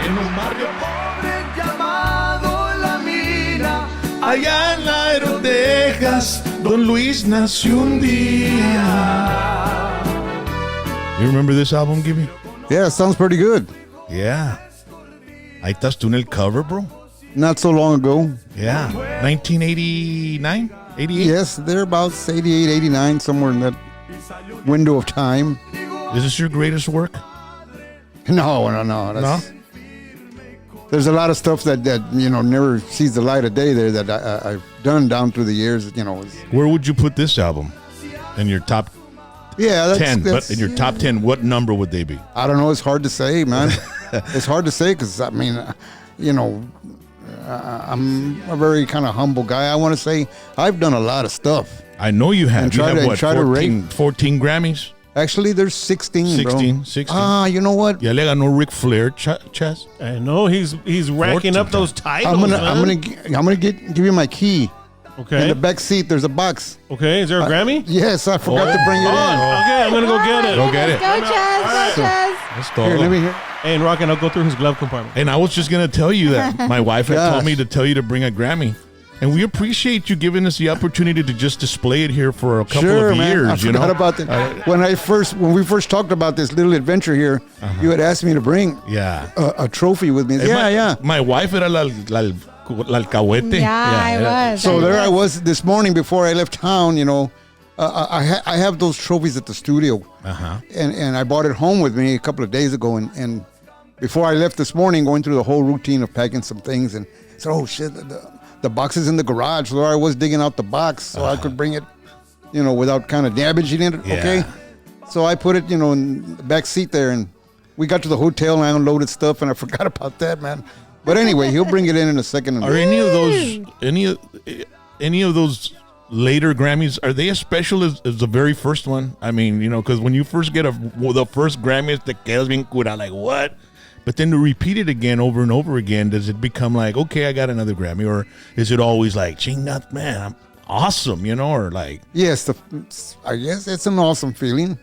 en un barrio pobre llamado La Mina, allá en Laredo, Texas, Don Luis nació un día. You remember this album, Gibby? Yeah, it sounds pretty good. Yeah. Ahí estás tú en el cover, bro. Not so long ago. Yeah. 1989? 88? Yes, thereabouts 88, 89, somewhere in that window of time. Is this your greatest work? No. That's, there's a lot of stuff that never sees the light of day there that I've done down through the years. Where would you put this album? In your top 10? But in your top 10, what number would they be? I don't know. It's hard to say, man. It's hard to say because, I mean, I'm a very kind of humble guy. I want to say I've done a lot of stuff. I know you have. You have what, 14 Grammys? Actually, there's 16, bro. 16. Ah, you know what? Ya le ganó Ric Flair, Chaz. I know he's racking up those titles. I'm gonna give you my key. Okay. In the back seat, there's a box. Okay. Is there a Grammy? Yes, I forgot to bring it in. Okay, I'm gonna go get it. Go get it. Go, Chaz. Go, Chaz. Let's Here, let me hear. Hey, and Rockin', I'll go through his glove compartment. And I was just going to tell you that my wife had told me to tell you to bring a Grammy. And we appreciate you giving us the opportunity to just display it here for a couple of years. I forgot about that. When we first talked about this little adventure here, you had asked me to bring a trophy with me. My wife era la alcahuete. Yeah, I was. So there I was this morning before I left town, I have those trophies at the studio. And I brought it home with me a couple of days ago. And before I left this morning, going through the whole routine of packing some things, and said, oh, shit, the box is in the garage. So there I was digging out the box so I could bring it, without kind of damaging it. Yeah. Okay. So I put it, in the back seat there, and we got to the hotel and I unloaded stuff, and I forgot about that, man. But anyway, he'll bring it in a second. Are any of those later Grammys, are they as special as the very first one? I mean, because when you first get the first Grammys, te quedas bien cura, like, what? But then to repeat it again over and over again, does it become like, okay, I got another Grammy? Or is it always like, chingat, man, I'm awesome, or like? Yes, I guess it's an awesome feeling,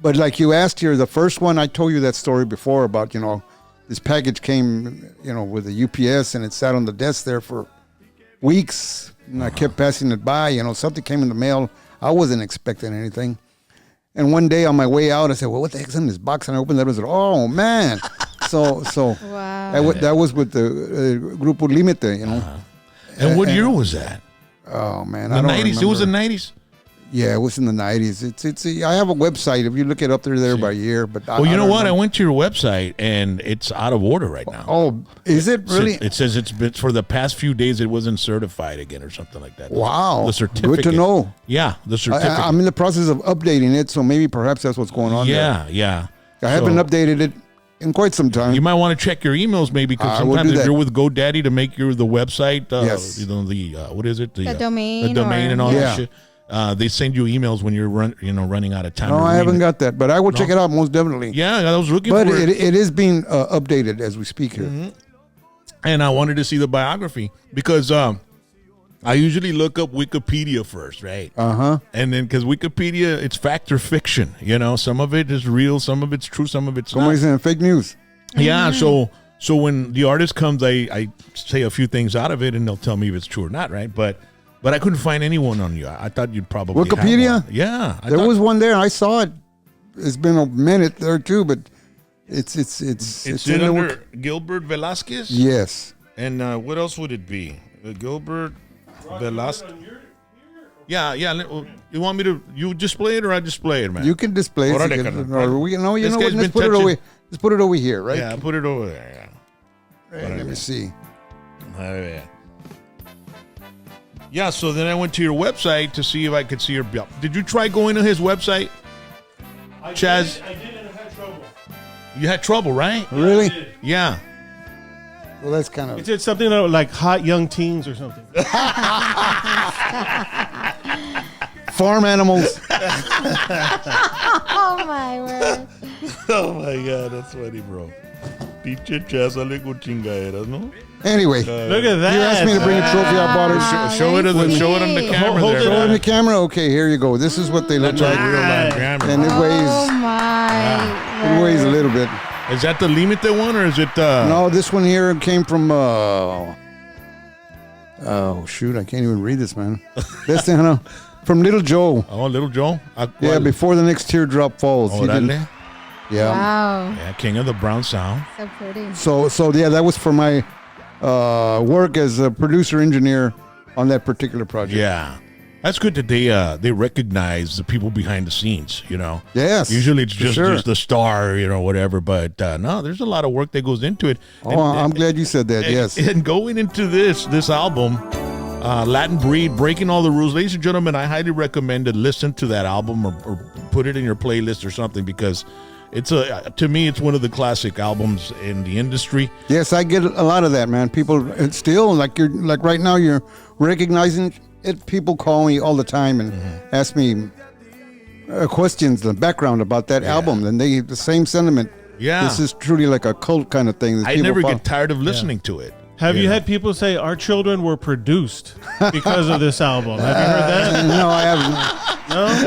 but like you asked here, the first one, I told you that story before about, this package came, with the UPS, and it sat on the desk there for weeks, and I kept passing it by. Something came in the mail. I wasn't expecting anything. And one day on my way out, I said, well, what the heck's in this box? And I opened it up and said, oh, man. So wow. That was with the Grupo Límite, And what year was that? Oh, man. The 90s? It was the 90s? Yeah, it was in the 90s. I have a website. If you look it up there by year. But well, you know what? I went to your website, and it's out of order right now. Oh, is it really? It says it's been for the past few days. It wasn't certified again or something like that. Wow. The certificate. Good to know. Yeah, the certificate. I'm in the process of updating it, so maybe perhaps that's what's going on there. Yeah. I haven't updated it in quite some time. You might want to check your emails maybe, because sometimes if you're with GoDaddy to make the website, yes. What is it? The domain. The domain and all that shit. They send you emails when you're running out of time. No, I haven't got that, but I will check it out most definitely. Yeah, I was looking for it. But it is being updated as we speak here. Mm-hmm. And I wanted to see the biography because I usually look up Wikipedia first, right? And then because Wikipedia, it's fact or fiction. Some of it is real, some of it's true, some of it's not. Somebody's saying fake news. Yeah, so when the artist comes, I say a few things out of it, and they'll tell me if it's true or not, right? But I couldn't find anyone on you. I thought you'd probably Wikipedia? have one. Yeah. There was one there. I saw it. It's been a minute there too, but it's in under Gilbert Velasquez? Yes. And what else would it be? Gilbert Velasquez. Yeah. You want me to display it, or I display it, man? You can display it. Let's put it over. Let's put it over here, right? Yeah, put it over there. Yeah. Right, let me see. Yeah, so then I went to your website to see if I could see your bill. Did you try going to his website, Chaz? I did, and I had trouble. You had trouble, right? Really? Yeah. Well, that's kind of... It's something like hot young teens or something. Farm animals. Oh, my word. Oh, my God. That's funny, bro. Pinche Chaz sale con chingaderas, ¿no? Anyway, look at that. You asked me to bring a trophy. I bought it. Show it on the camera. Hold there. it Show it on the camera. Okay, here you go. This is what they look like. Real live camera. And it weighs. Oh, my. It weighs a little bit. Is that the Límite one or is it? No, this one here came from. Oh shoot! I can't even read this, man. This thing, from Little Joe. Oh, Little Joe. Yeah, before the next teardrop falls. He did, Orale. yeah. Wow. Yeah, King of the Brown Sound. So pretty. So yeah, that was for my work as a producer engineer on that particular project. Yeah. That's good that they recognize the people behind the scenes, you know. Yes. Usually it's for just, sure. just the star, you know, whatever. But no, there's a lot of work that goes into it. Oh, I'm glad you said that. Yes. And going into this album, Latin Breed, Breaking All the Rules, ladies and gentlemen, I highly recommend to listen to that album or put it in your playlist or something because it's to me it's one of the classic albums in the industry. Yes, I get a lot of that, man. People it's still like right now you're recognizing it. People call me all the time and ask me questions, the background about that album, and they the same sentiment. Yeah. This is truly like a cult kind of thing. I never get tired of listening to it. Have you had people say our children were produced because of this album? Have you heard that? No, I haven't. No?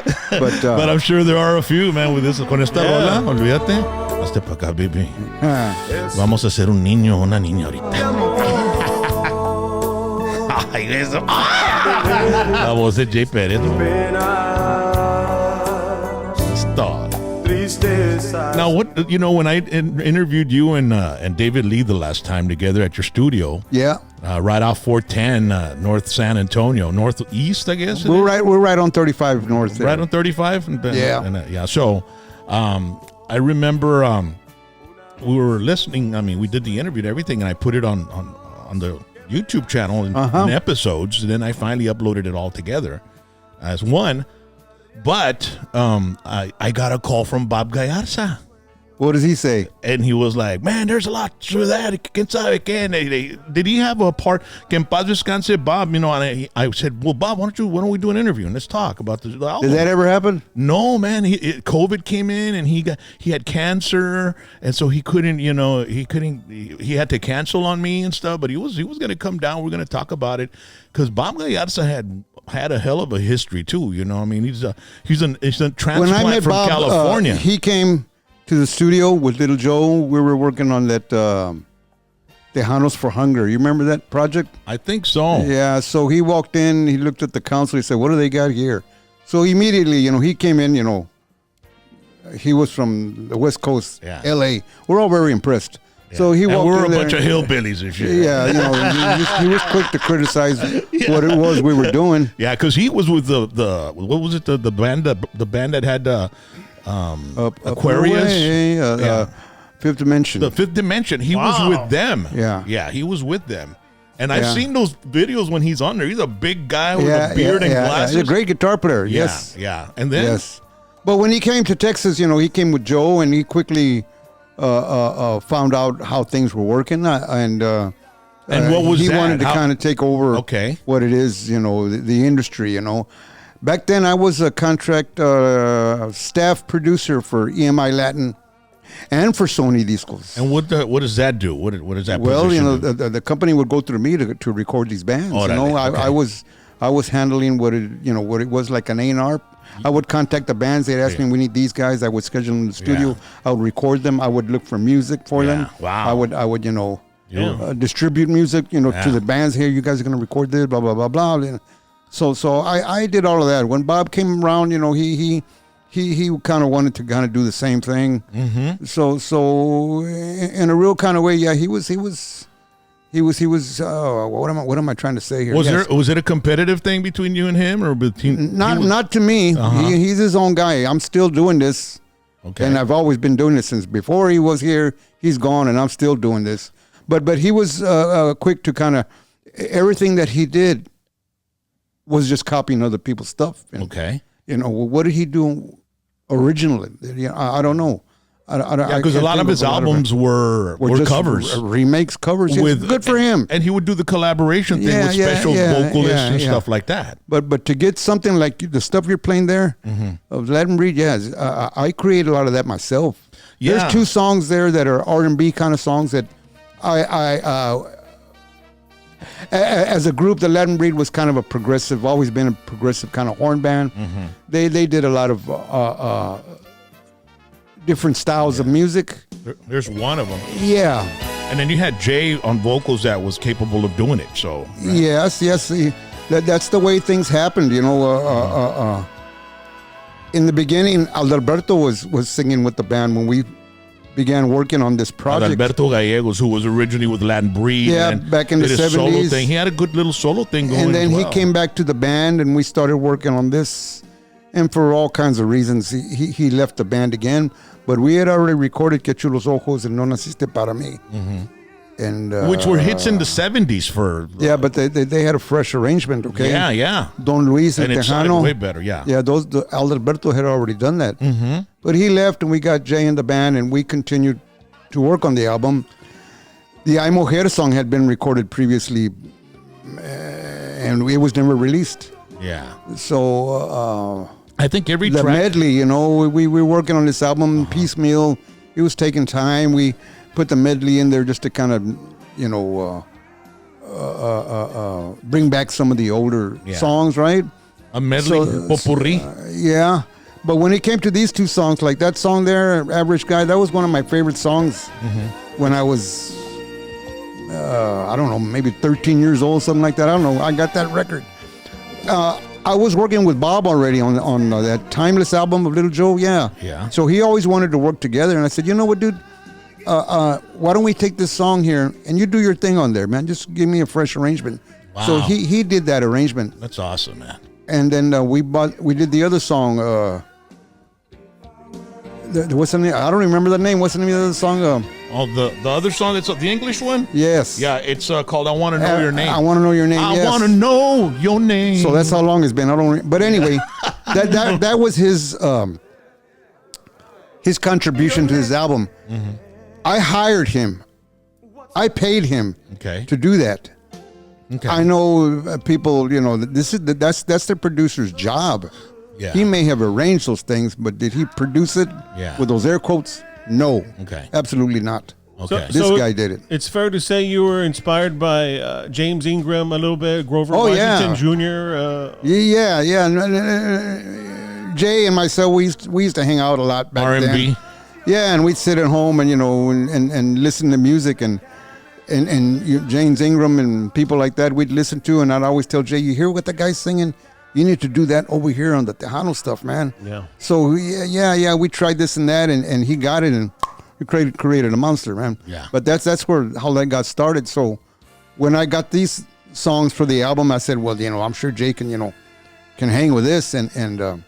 But I'm sure there are a few, man, with this, con esta Yeah. rola, olvídate. Hazte pa' acá, baby. Vamos a ser un niño o una niña ahorita. Ay, eso. La voz de Jay Pérez. Stop. Now, what when I interviewed you and David Lee the last time together at your studio, Yeah, right off 410 North San Antonio, northeast, I guess. we're right on 35 North. There. Right on 35. Yeah. Yeah. So, I remember we were listening. I mean, we did the interview and everything, and I put it on the YouTube channel in episodes. And then I finally uploaded it all together as one. But I got a call from Bob Gallarza. What does he say? And he was like, man, there's a lot to that. ¿Quién sabe qué? Did he have a part? Que en paz descanse, Bob. And I said, well, Bob, why don't we do an interview and let's talk about the album? Did that ever happen? No, man. COVID came in and he had cancer, and so he couldn't. He had to cancel on me and stuff. But he was going to come down. We're going to talk about it because Bob Gallarza had a hell of a history too. You know, I mean, he's a transplant When I met from Bob, California. he came to the studio with Little Joe. We were working on that Tejanos for Hunger. You remember that project? I think so. Yeah. So he walked in. He looked at the console. He said, "What do they got here?" So immediately, he came in. He was from the West Coast, Yeah. L.A. We're all very impressed. So he And walked we're in a there. bunch of hillbillies and shit. Yeah, he was quick to criticize what it was we were doing. Yeah, because he was with the what was it the band that had Aquarius, Yeah. Fifth Dimension. the Fifth Dimension. He was with them. Yeah. he was with them. And I've Yeah. seen those videos when he's on there. He's a big guy with a beard and glasses. He's a great guitar player. Yeah, Yes. yeah. And then Yes. But when he came to Texas, he came with Joe, and he quickly found out how things were working, and what was he that? wanted to kind of take over Okay. what it is, the industry. Back then I was a contract staff producer for EMI Latin and for Sony Discos. And what does that do? What does that? Well, position do? the company would go through me to record these bands. Orale, okay. I was handling what it was like an A&R. I would contact the bands. They'd ask me, "We need these guys." I would schedule them in the studio. Yeah. I would record them. I would look for music for them. Wow. I would distribute music to the bands. Here, you guys are going to record this. Blah blah blah blah. And so I did all of that. When Bob came around, he kind of wanted to kind of do the same thing. Mm-hmm. So in a real kind of way, yeah, he was. What am I trying to say here? Was it a competitive thing between you and him, or between? Not to me. He's his own guy. I'm still doing this, and I've always been doing this since before he was here. He's gone, and I'm still doing this. But he was quick to kind of everything that he did was just copying other people's stuff. And, Okay. What did he do originally? I don't know. Yeah, because a lot of his albums were just covers. remakes, covers. Yes, good for him. And he would do the collaboration thing with special vocalists and stuff like that. But to get something like the stuff you're playing there of Latin Breed, I created a lot of that myself. Yeah. There's 2 songs there that are R&B kind of songs that as a group, the Latin Breed was kind of a progressive, always been a progressive kind of horn band. They did a lot of different styles of music, There's one of them. Yeah. And then you had Jay on vocals that was capable of doing it. So Yes. That's the way things happened, you know. In the beginning, Alberto was singing with the band when we began working on this project. Alberto Gallegos, who was originally with Latin Breed, Yeah, back in the did his solo 70s. thing. He had a good little solo thing going. And then as he well. came back to the band, and we started working on this. And for all kinds of reasons, he left the band again. But we had already recorded Que Chulos Ojos and No Naciste Para Mí. And which were hits in the 70s for. Yeah, but they had a fresh arrangement, okay? Yeah. Don Luis And and it sounded Tejano. way better, yeah. Yeah, Alberto had already done that. But he left, and we got Jay in the band, and we continued to work on the album. The Ay Mujer song had been recorded previously, and it was never released. Yeah. So I think every the track. medley, you know, we were working on this album piecemeal. It was taking time. We put the medley in there just to kind of, you know, bring back some of the older songs, right? A medley, potpourri. Yeah. But when it came to these two songs, like that song there, Average Guy, that was one of my favorite songs when I was, I don't know, maybe 13 years old, something like that. I don't know. I got that record. I was working with Bob already on that Timeless album of Little Joe. Yeah. So he always wanted to work together. And I said, you know what, dude? Why don't we take this song here and you do your thing on there, man? Just give me a fresh arrangement. Wow. So he did that arrangement. That's awesome, man. And then we did the other song. What's the name? I don't remember the name. What's the name of the other song? The other song, that's the English one? Yes. Yeah, it's called I Want to Know Your Name. I Want to Know Your Name. I yes. want to know your name. So that's how long it's been. I don't. But anyway, that was his contribution to this album. I hired him. I paid him to do that. Okay. I know people. You know, that's the producer's job. Yeah. He may have arranged those things, but did he produce it with those air quotes? No. Okay. Absolutely not. Okay. This guy did it. It's fair to say you were inspired by James Ingram a little bit, Grover yeah. Washington Jr. Yeah. Jay and myself, we used to hang out a lot back R&B. then. Yeah, and we'd sit at home and and listen to music and James Ingram and people like that we'd listen to, and I'd always tell Jay, you hear what the guy's singing? You need to do that over here on the Tejano stuff, man. Yeah. So we tried this and that, and he got it, and he created a monster, man. Yeah. But that's how that got started. So when I got these songs for the album, I said, well, I'm sure Jay can hang with this, and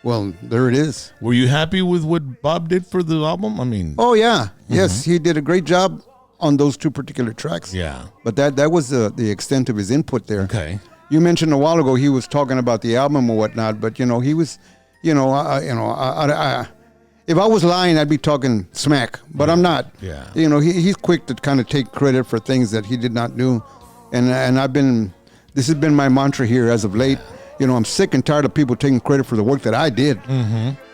well, there it is. Were you happy with what Bob did for the album? I mean, Oh yeah, yes, he did a great job on those two particular tracks. yeah. But that was the extent of his input there. Okay. You mentioned a while ago he was talking about the album or whatnot, but he was, if I was lying, I'd be talking smack, but I'm not. Yeah. He's quick to kind of take credit for things that he did not do, and this has been my mantra here as of late. I'm sick and tired of people taking credit for the work that I did.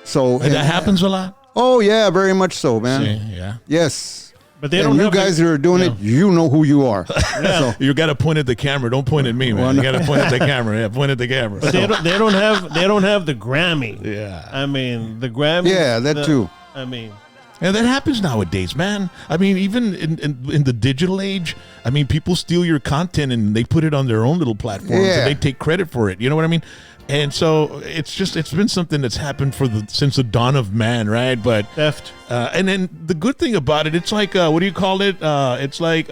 So And that happens a lot? Oh yeah, very much so, man. See, yeah. Yes. But they And don't you have guys who are doing it, you know who you are. So, You got to point at the camera. Don't point at me, man. You got to point at the camera. Yeah, point at the camera. But they don't have the Grammy. Yeah. I mean, the Grammy. Yeah, that too. I mean, And that happens nowadays, man. I mean, even in the digital age, I mean, people steal your content and they put it on their own little platforms Yeah. and they take credit for it. You know what I mean? And so it's been something that's happened since the dawn of man, right? But theft. and then the good thing about it, it's like what do you call it? It's like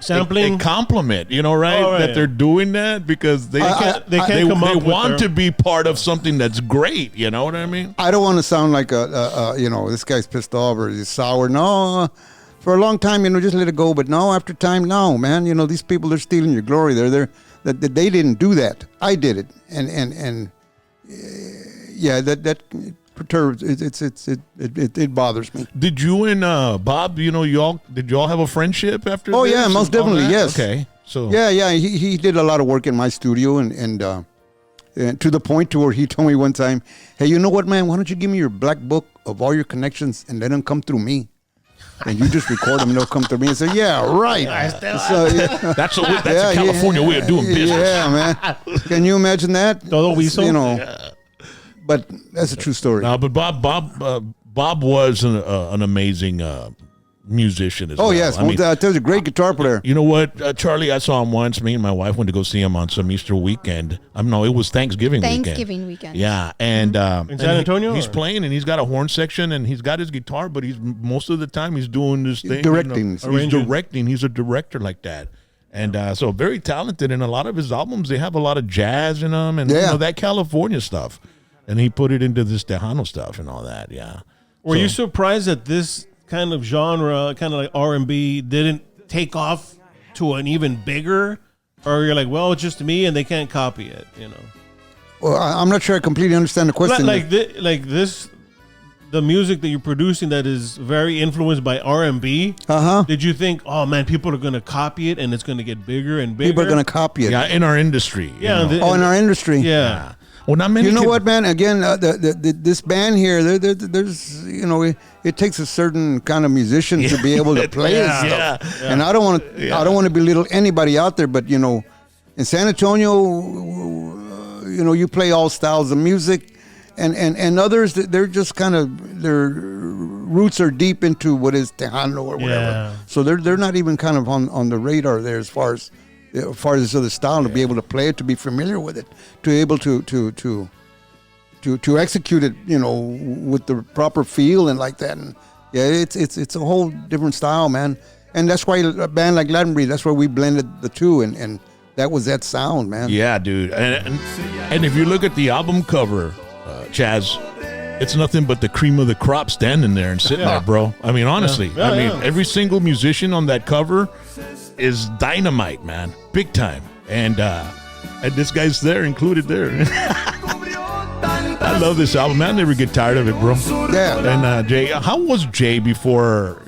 Sampling? a compliment, right? Oh, right, that yeah. they're doing that because they They can't come up with want their- to be part of something that's great. You know what I mean? I don't want to sound like this guy's pissed off or he's sour. No, for a long time, just let it go. But no, after time, no, man. These people are stealing your glory. That they didn't do that. I did it, and that perturbs. It bothers me. Did you and Bob, did y'all have a friendship after? Oh this yeah, and most all definitely. that? Yes. Okay. So Yeah. He did a lot of work in my studio, and to the point to where he told me one time, "Hey, you know what, man? Why don't you give me your black book of all your connections and let them come through me?" And you just record them and they'll come through me and say, yeah, right. So, yeah. that's a California way of doing business. Yeah, man. Can you imagine that? Todo whistle? But that's a true story. No, but Bob Bob was an amazing musician as well. Oh yes, I mean, I tell you, great guitar player. you know what, Charlie? I saw him once. Me and my wife went to go see him on some Easter weekend. No, it was Thanksgiving Thanksgiving weekend. Yeah, and In San Antonio, he's or? playing, and he's got a horn section, and he's got his guitar, but he's most of the time he's doing this thing, Directing. He's Arranging. directing. He's a director like that, and so very talented. And a lot of his albums, they have a lot of jazz in them, and Yeah. that California stuff. And he put it into this Tejano stuff and all that. Yeah. Were you surprised that this kind of genre, kind of like R&B, didn't take off to an even bigger? Or you're like, well, it's just me and they can't copy it, Well, I'm not sure I completely understand the question. Like this, the music that you're producing that is very influenced by R&B. Did you think, oh man, people are going to copy it and it's going to get bigger and bigger? People are going to copy it. Yeah, in our industry. Yeah. You know. In our industry. Yeah. Well, not many. You know can- what, man? Again, this band here, there's, it takes a certain kind of musician to be able to play this stuff. Yeah. And I don't want to belittle anybody out there, but in San Antonio, you play all styles of music, and others, they're just kind of, their roots are deep into what is Tejano or whatever. Yeah. So they're not even kind of on the radar there as far as this other style, to be able to play it, to be familiar with it, to be able to execute it, with the proper feel and like that. And yeah, it's a whole different style, man. And that's why a band like Latin Breed, that's why we blended the two, and that was that sound, man. Yeah, dude. And if you look at the album cover, Chaz, it's nothing but the cream of the crop standing there and sitting there, bro. I mean, honestly. Yeah, I mean, yeah. every single musician on that cover is dynamite, man. Big time. And this guy's there, included there. I love this album. I never get tired of it, bro. Yeah. And Jay, how was Jay before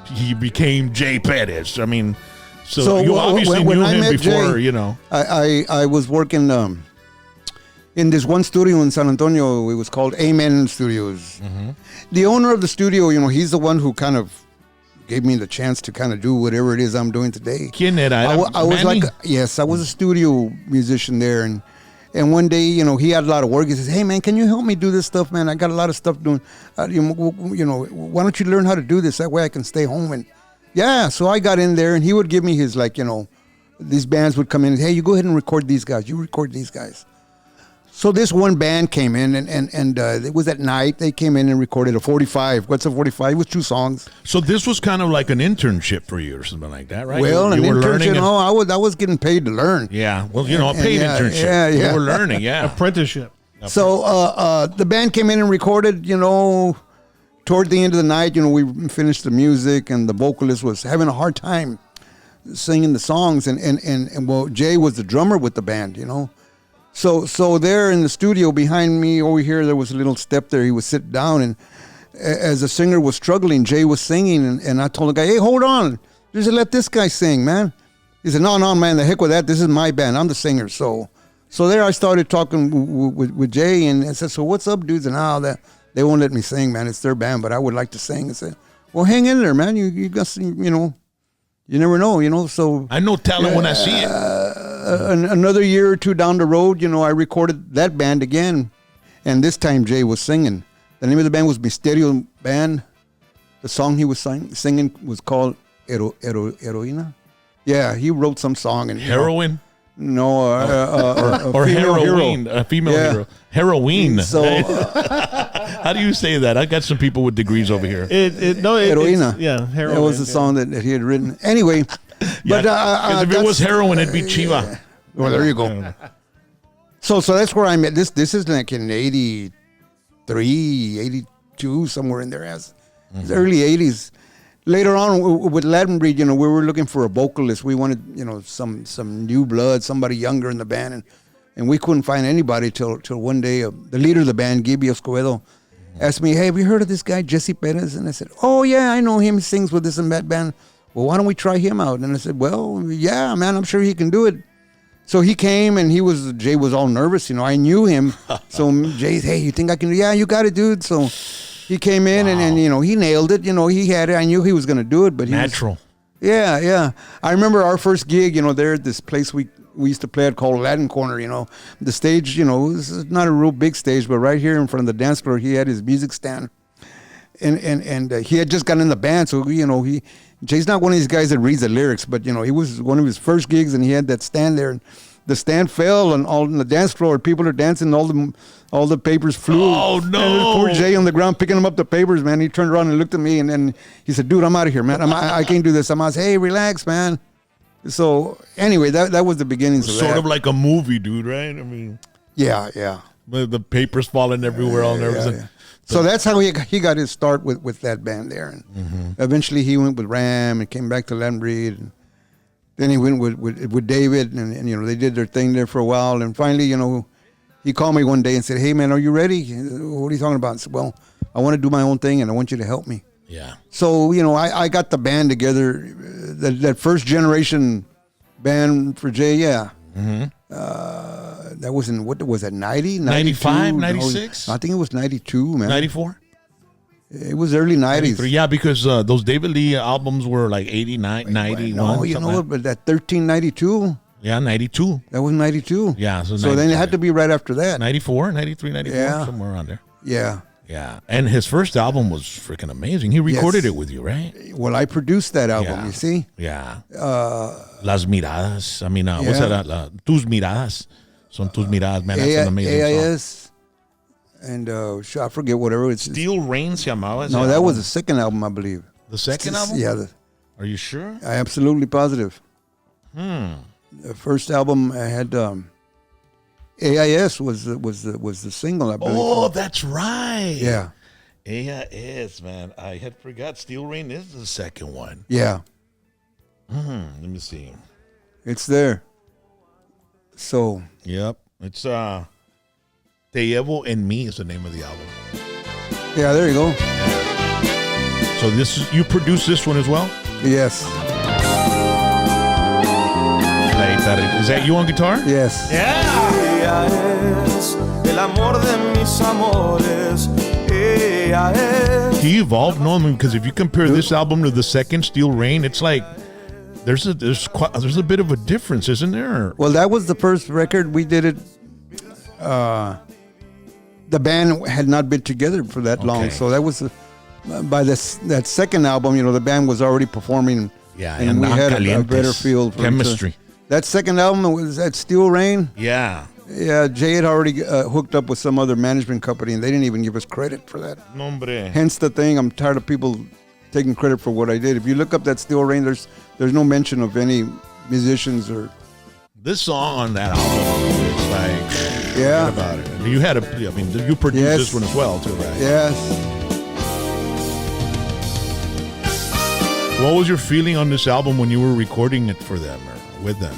he became Jay Perez? I mean, so you obviously when knew I him met before, Jay, I was working in this one studio in San Antonio. It was called Amen Studios. Mm-hmm. The owner of the studio, he's the one who kind of gave me the chance to kind of do whatever it is I'm doing today. ¿Quién era? I was Manny? I was a studio musician there, and one day, he had a lot of work. He says, "Hey man, can you help me do this stuff, man? I got a lot of stuff doing. Why don't you learn how to do this? That way I can stay home." And yeah, so I got in there, and he would give me his these bands would come in. Hey, you go ahead and record these guys. You record these guys. So this one band came in, and it was at night. They came in and recorded a 45. What's a 45? It was 2 songs. So this was kind of like an internship for you or something like that, right? Well, an you were internship. learning and- I was getting paid to learn. Yeah, well, a paid Yeah, internship. yeah, yeah. You were learning, yeah. Apprenticeship. So the band came in and recorded, toward the end of the night, we finished the music, and the vocalist was having a hard time singing the songs, and well, Jay was the drummer with the band, So there in the studio behind me over here, there was a little step there. He would sit down, and as the singer was struggling, Jay was singing, and I told the guy, "Hey, hold on, just let this guy sing, man." He said, "No, man, the heck with that. This is my band. I'm the singer." So there I started talking with Jay, and I said, "So what's up, dudes?" And now that they won't let me sing, man. It's their band, but I would like to sing. I said, "Well, hang in there, man. You got some, you never know, So I know talent when I see it. another year or two down the road, I recorded that band again, and this time Jay was singing. The name of the band was Misterio Band. The song he was singing was called Heroína. Yeah, he wrote some song. And Heroin? No, Or female heroine, hero. a female Yeah. hero. Heroine. So How do you say that? I got some people with degrees over here. Heroína. Yeah, heroin. That was the song that he had written. Anyway, but 'Cause if it was heroin, it'd be Chiva. Well, there you go. So that's where I met. This is like in 83, 82, somewhere in there. It's early 80s. Later on with Latin Breed, we were looking for a vocalist. We wanted, some new blood, somebody younger in the band, and we couldn't find anybody till one day the leader of the band, Gibby Velasquez, asked me, "Hey, have you heard of this guy, Jesse Perez?" And I said, "Oh yeah, I know him. He sings with this and that band. Well, why don't we try him out?" And I said, "Well, yeah, man, I'm sure he can do it." So he came, and Jay was all nervous. I knew him. So Jay, "Hey, you think I can?" "Yeah, you got it, dude." So he came in, and he nailed it. He had it. I knew he was going to do it, but Natural. Yeah. I remember our first gig, there at this place we used to play at called Latin Corner, The stage, this is not a real big stage, but right here in front of the dance floor, he had his music stand. and he had just gotten in the band, so Jay's not one of these guys that reads the lyrics, but he was one of his first gigs, and he had that stand there, and the stand fell, and all on the dance floor, people are dancing, all the papers flew. Oh, no. And there's poor Jay on the ground picking him up the papers, man. He turned around and looked at me, and then he said, "Dude, I'm out of here, man. I can't do this." I said, "Hey, relax, man." So anyway, that was the beginnings of that. Sort of like a movie, dude, right? I mean, yeah. the papers falling everywhere, all nervous. Yeah. So that's how he got his start with that band there, and eventually he went with Ram and came back to Land Breed, and then he went with David, and they did their thing there for a while, and finally he called me one day and said, "Hey man, are you ready? What are you talking about?" I said, "Well, I want to do my own thing, and I want you to help me." Yeah. So I got the band together, that first generation band for Jay. Yeah. That was in, what was that, 90? 95, 96? I think it was 92, man. 94? It was early 90s. Yeah, because those David Lee albums were like 89, 91. No, you know what, but that 1392, Yeah, 92. that was 92. Yeah. So then it had to be right after that. 94, 93, 94, Yeah. somewhere around there. Yeah. Yeah. And his first album was freaking amazing. He recorded it with you, right? Well, I produced that album, Yeah. you see? Yeah. Las Miradas. I mean, what's Yeah. that? Tus Miradas. Son Tus Miradas, man. That's an amazing song. AIS, and I forget whatever. It's Steel Rain se llamaba ese No, that album. was the second album, I believe. The second album? Yeah, Are you sure? I'm absolutely positive. The first album I had AIS was the single, I believe. Oh, that's right. Yeah. AIS, man. I had forgot. Steel Rain is the second one. Yeah. Let me see. It's there. So. Yep. It's Te Llevo en Mi is the name of the album. Yeah, there you go. So you produced this one as well? Yes. Is that you on guitar? Yes. Ella es el amor de mis amores. Ella es. He evolved, no, I mean, because if you compare this album to the second Steel Rain, it's like there's a bit of a difference, isn't there? Well, that was the first record we did it. The band had not been together for that long, so that was by that second album. The band was already performing, and we had a better feel for chemistry. That second album was that Steel Rain. Yeah. Yeah, Jay had already hooked up with some other management company, and they didn't even give us credit for that. Nombre. Hence the thing, I'm tired of people taking credit for what I did. If you look up that Steel Rain, there's no mention of any musicians or. This song on that album is like, Yeah. forget about it. You had you produced this one as well, too, right? Yes. What was your feeling on this album when you were recording it for them or with them?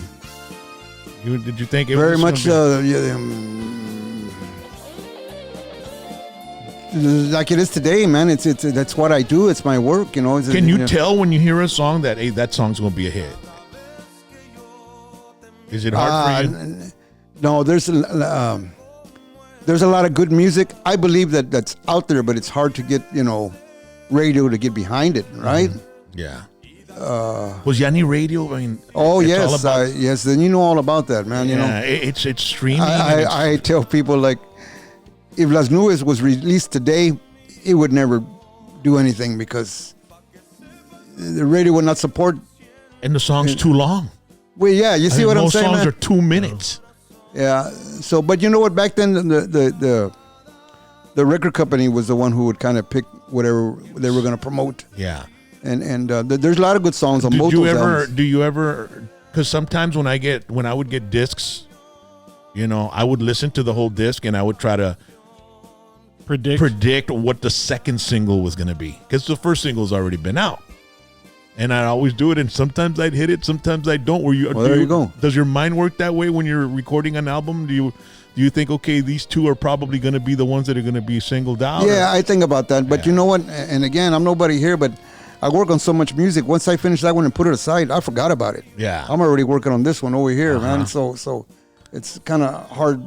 Did you think it Very was much like it is today, man. It's that's what I do. It's my work, Can you tell when you hear a song that, hey, that song's going to be a hit? Is it hard for you? No, there's a lot of good music. I believe that's out there, but it's hard to get, radio to get behind it, right? Yeah. Was Yanni Radio? I mean, Oh, it's yes. all about- Yes, then you know all about that, man. yeah, it's streaming. I tell people, like, if Las Nubes was released today, it would never do anything because the radio would not support. and the song's too long. Well, yeah, you see what I'm most saying, songs man? are 2 minutes. Yeah. So, but you know what? Back then, the record company was the one who would kind of pick whatever they were going to promote. Yeah. And there's a lot of good songs on both those albums. Do you ever? Because sometimes when I would get discs, I would listen to the whole disc and I would try to predict what the second single was going to be because the first single's already been out. And I'd always do it, and sometimes I'd hit it, sometimes I don't. There you go. Does your mind work that way when you're recording an album? Do you think, okay, these two are probably going to be the ones that are going to be singled out? Yeah, I think about that. But you know what? And again, I'm nobody here, but I work on so much music. Once I finish that one and put it aside, I forgot about it. Yeah. I'm already working on this one over here, man. So it's kind of hard.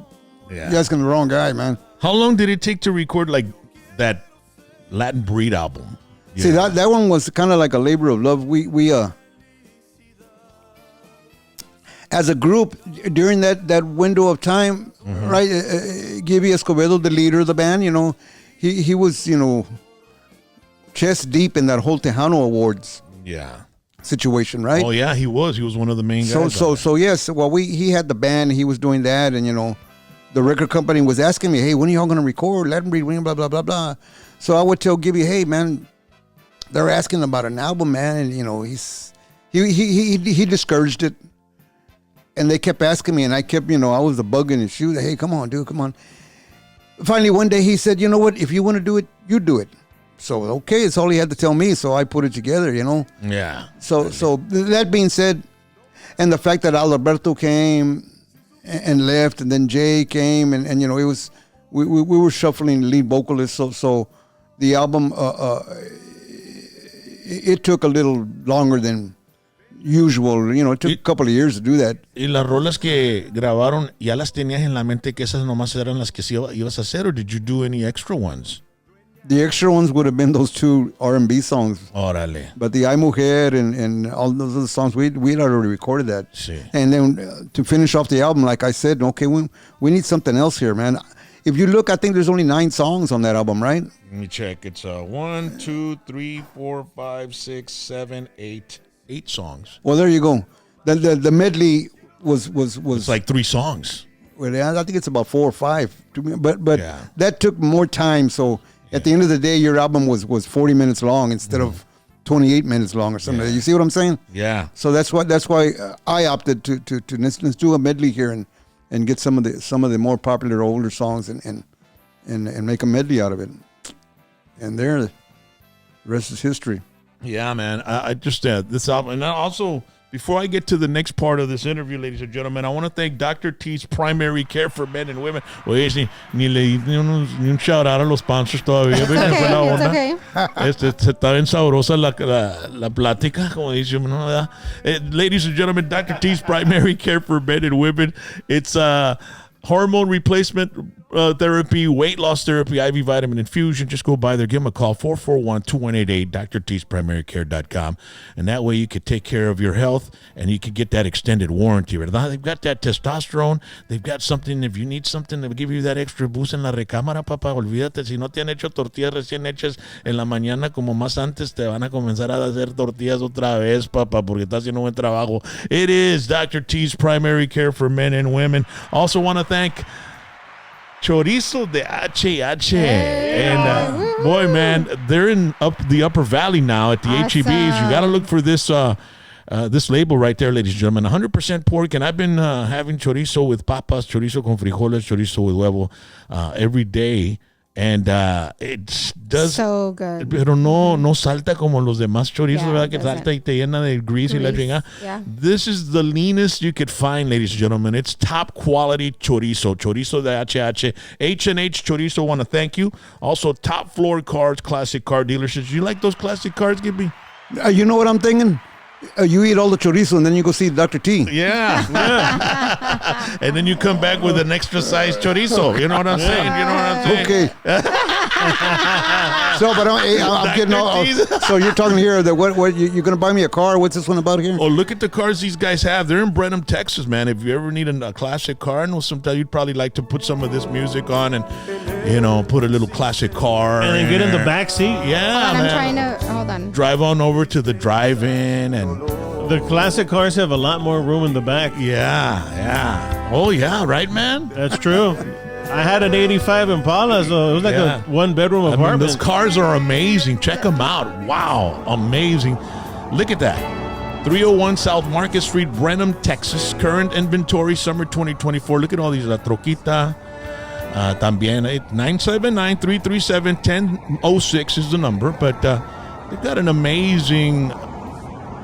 Yeah. You're asking the wrong guy, man. How long did it take to record like that Latin Breed album? Yeah. See, that one was kind of like a labor of love. We as a group during that window of time, right? Gibby Escobedo, the leader of the band, he was chest deep in that whole Tejano Awards Yeah. situation, right? Oh yeah, he was. He was one of the main guys. So yes. Well, he had the band. He was doing that, and the record company was asking me, "Hey, when are y'all gonna record? Let him read, blah blah blah blah." So I would tell Gibby, "Hey, man, they're asking about an album, man," and he discouraged it, and they kept asking me, and I kept, I was the bug in his shoe. Hey, come on, dude, come on. Finally, one day he said, "You know what? If you want to do it, you do it." So okay, it's all he had to tell me. So I put it together, Yeah. So that being said, and the fact that Alberto came and left, and then Jay came, and it was we were shuffling lead vocalists. So the album it took a little longer than usual. It took a couple of years to do that. Y las rolas que grabaron, ¿ya las tenías en la mente que esas nomás eran las que ibas a hacer, or did you do any extra ones? The extra ones would have been those 2 R&B songs. Órale. But the Ay Mujer and all those other songs, we'd already recorded that. Sí. And then to finish off the album, like I said, okay, we need something else here, man. If you look, I think there's only 9 songs on that album, right? Let me check. It's 1, 2, 3, 4, 5, 6, 7, 8. 8 songs. Well, there you go. The medley was It's like 3 songs. Well, yeah, I think it's about 4 or 5. But Yeah. that took more time. So at the end of the day, your album was 40 minutes long instead of 28 minutes long or something. Yeah. You see what I'm saying? Yeah. So that's why I opted to let's do a medley here and get some of the more popular older songs and make a medley out of it. And there, the rest is history. Yeah, man. I just this album, and also before I get to the next part of this interview, ladies and gentlemen, I want to thank Dr. T's Primary Care for Men and Women. Oye, ni le di ni un shout out a los sponsors todavía. It's okay. Está bien sabrosa la plática, como dice uno, ¿verdad? Ladies and gentlemen, Dr. T's Primary Care for Men and Women. It's hormone replacement therapy, weight loss therapy, IV vitamin infusion. Just go by there. Give them a call, 441-2188, drtsprimary.care.com. And that way you could take care of your health and you could get that extended warranty. ¿Verdad? They've got that testosterone. They've got something, if you need something, they'll give you that extra boost en la recámara, papá. Olvídate, si no te han hecho tortillas recién hechas en la mañana como más antes, te van a comenzar a hacer tortillas otra vez, papá, porque está haciendo buen trabajo. It is Dr. T's Primary Care for Men and Women. Also want to thank Chorizo de HH. And boy, man, they're in the Upper Valley now at the Awesome. HEBs. You got to look for this this label right there, ladies and gentlemen. 100% pork. And I've been having chorizo with papas, chorizo con frijoles, chorizo with huevo every day. And it does, So good. pero no salta como los demás chorizos, Yeah, ¿verdad? it Que doesn't. salta y te llena de grease y la Grease, chingada. yeah. This is the leanest you could find, ladies and gentlemen. It's top quality chorizo. Chorizo de HH. H&H Chorizo want to thank you. Also, Top Floor Cars, classic car dealerships. You like those classic cars, Gibby? You know what I'm thinking? You eat all the chorizo and then you go see Dr. T. Yeah. And then you come back with an extra size chorizo. You know what I'm saying? You know what I'm saying? Okay. So, but I'm getting all. So you're talking here that what you're going to buy me a car? What's this one about here? Oh, look at the cars these guys have. They're in Brenham, Texas, man. If you ever need a classic car, and sometimes you'd probably like to put some of this music on and, put a little classic car. And then get in the back seat. Yeah, Hold on, man. I'm trying to. Hold on. Drive on over to the drive-in and The classic cars have a lot more room in the back. yeah. Oh, yeah, right, man? That's true. I had an 85 Impala, so it was like Yeah. a one-bedroom I mean, apartment. those cars are amazing. Check them out. Wow, amazing. Look at that. 301 South Market Street, Brenham, Texas. Current inventory, summer 2024. Look at all these. La Troquita. También 979-337-1006 is the number. But they've got an amazing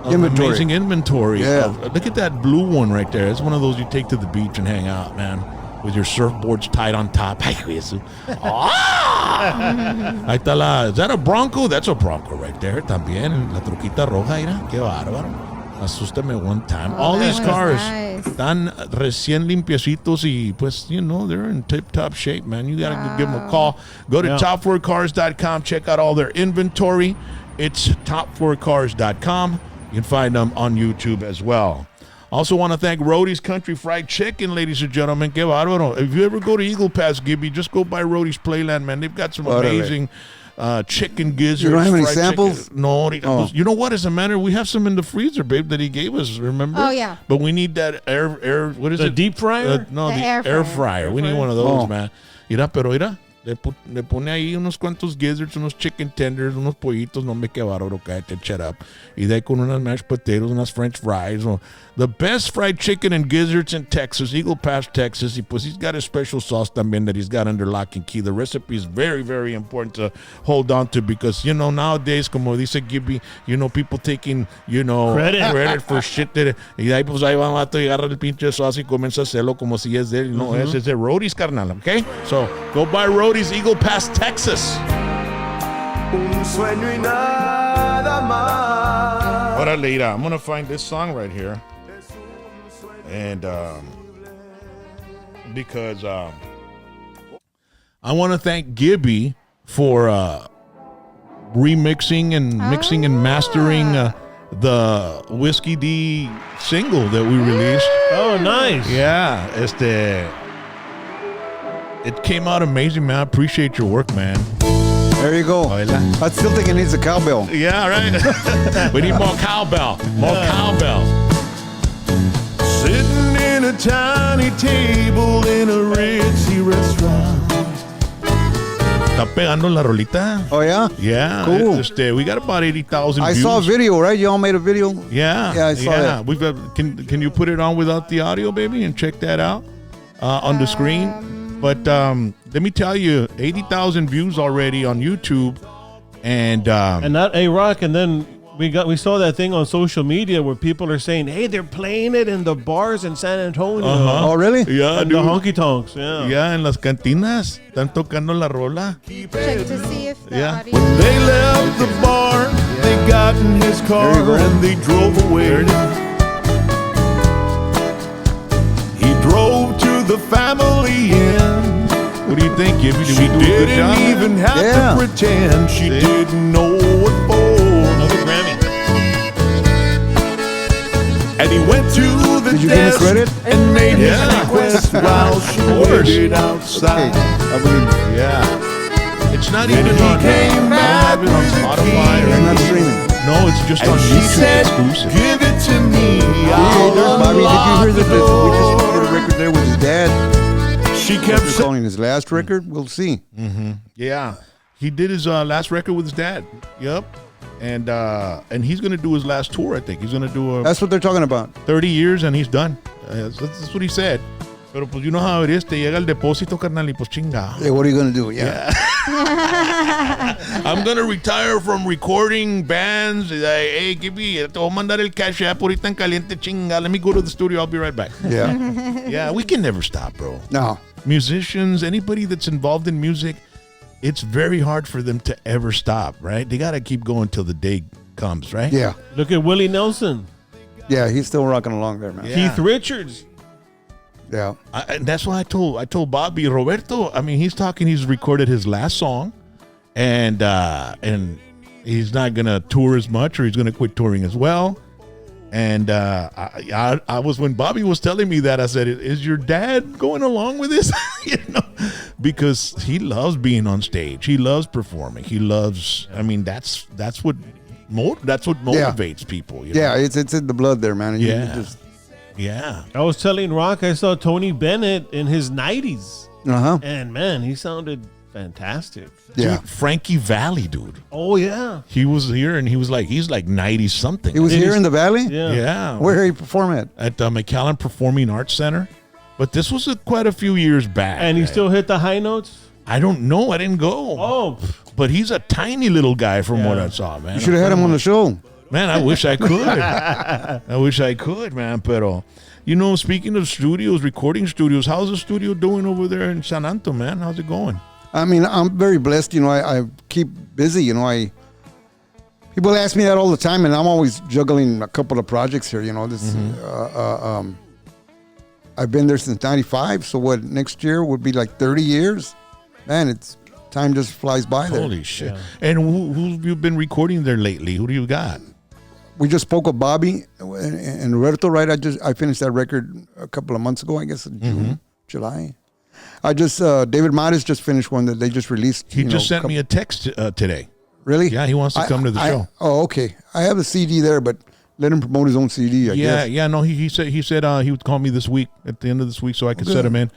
inventory. Yeah. Look at that blue one right there. It's one of those you take to the beach and hang out, man. With your surfboards tied on top. Ay, eso. Ahí está is that a Bronco? That's a Bronco right there. También la troquita roja, mira. Qué bárbaro. Asústame one time. Oh, All that these one's cars nice. están recién limpiecitos y pues, they're in tip-top shape, man. You got to give them a call. Go to Yeah. topfloorcars.com. Check out all their inventory. It's topfloorcars.com. You can find them on YouTube as well. Also want to thank Rhodey's Country Fried Chicken, ladies and gentlemen. Qué bárbaro. If you ever go to Eagle Pass, Gibby, just go by Rhodey's Playland, man. They've got some Órale. amazing chicken gizzards. You don't have any fried samples? chicken. No. You know what? As a matter, we have some in the freezer, babe, that he gave us. Remember? Oh, yeah. But we need that air. What is The it? deep fryer? No, The the air air fryer. fryer. We need one of those, man. Mira. Le pone ahí unos cuantos gizzards, unos chicken tenders, unos pollitos, no me qué bárbaro, cállate, shut up. Y de ahí con unas mashed potatoes, unas french fries. The best fried chicken and gizzards in Texas, Eagle Pass, Texas. Y pues he's got a special sauce también that he's got under lock and key. The recipe is very, very important to hold on to because, nowadays, como dice Gibby, people taking, credit for shit that, y de ahí pues ahí va un vato y agarra el pinche sauce y comienza a hacerlo como si es de él. No, es de Roadies, carnal, okay? So, go buy Roadies, Eagle Pass, Texas. Un sueño y nada más. Órale, mira, I'm going to find this song right here. And because I want to thank Gibby for remixing and mixing and mastering the Whiskey D single that we released. Oh, nice. Yeah, it came out amazing, man. I appreciate your work, man. There you go. I still think it needs a cowbell. Yeah, right. We need more cowbell. More cowbell. Sitting in a tiny table in a ritzy restaurant. ¿Está pegando la rolita? Oh, yeah? Yeah. Cool. We got about 80,000 I views. saw a video, right? You all made a video? Yeah. Yeah, I saw that. We've got, can you put it on without the audio, baby, and check that out on the screen? But let me tell you, 80,000 views already on YouTube. And that A-Rock, and then we saw that thing on social media where people are saying, hey, they're playing it in the bars in San Antonio. Oh, really? yeah, And the honky tonks, yeah. Yeah, en las cantinas están tocando la rola. Check to see if the Yeah. audio. They left the bar, they got in his car There you go. and they drove away. He drove to the family inn. What do you think, Gibby? Did She we do a good didn't job? even have Yeah. to pretend she See? didn't know what for. Another Grammy. And he went to the Did you give me desk credit? and made his Yeah. request while she course. waited Okay. outside. I believe you. Yeah. It's not Then even he on, came I back don't have it on with a Spotify key. or It's not anything. streaming. No, it's just on And she YouTube said, exclusive. give it to me. Hey, I'll there's Bobby. Did you unlock hear the that we just door. did a record there with his dad? She They're kept saying, calling his last record. We'll see. Yeah. He did his last record with his dad. Yep. And he's going to do his last tour, I think. He's going to do That's what they're talking about. 30 years and he's done. That's what he said. Pero pues you know how it is. Te llega el depósito, carnal, y pues chinga. Hey, what are you going to do? Yeah. I'm going to retire from recording bands. Hey, Gibby, te voy a mandar el cash app ahorita en caliente, chinga. Let me go to the studio. I'll be right back. Yeah. Yeah, we can never stop, bro. No. Musicians, anybody that's involved in music, it's very hard for them to ever stop, right? They got to keep going till the day comes, right? Yeah. Look at Willie Nelson. Yeah, he's still rocking along there, man. Yeah. Keith Richards. Yeah. And that's why I told Bobby Roberto. I mean, he's recorded his last song, and he's not gonna tour as much, or he's gonna quit touring as well. And I was, when Bobby was telling me that, I said, "Is your dad going along with this?" Because he loves being on stage. He loves performing. He loves. I mean, that's what motivates people. You know? Yeah, it's in the blood there, man. And you Yeah. just, Yeah. I was telling Rock, I saw Tony Bennett in his 90s. uh-huh. And man, he sounded fantastic. Yeah. Dude, Frankie Valli, dude. Oh, yeah. He was here, and he's like 90 something. He was here in the Valley? Yeah. Yeah. Where did he perform at? At the McAllen Performing Arts Center. But this was quite a few years back. And he still hit the high notes? I don't know. I didn't go. Oh, But he's a tiny little guy from what Yeah. I saw, man. You should have had him on the show. Man, I wish I could. I wish I could, man. Pero, speaking of studios, recording studios, how's the studio doing over there in San Anto, man? How's it going? I mean, I'm very blessed. I keep busy. People ask me that all the time, and I'm always juggling a couple of projects here. I've been there since '95. So what? Next year would be like 30 years. Man, time just flies by there. Holy shit. Yeah. And who have you been recording there lately? Who do you got? We just spoke of Bobby and Roberto, right? I finished that record a couple of months ago, I guess, in June, July. I just David Mares just finished one that they just released. He just sent me a text today. Really? Yeah, he wants to come to the show. Oh, okay. I have a CD there, but let him promote his own CD. I guess. Yeah. No, he said he would call me this week at the end of this week so I could set him in.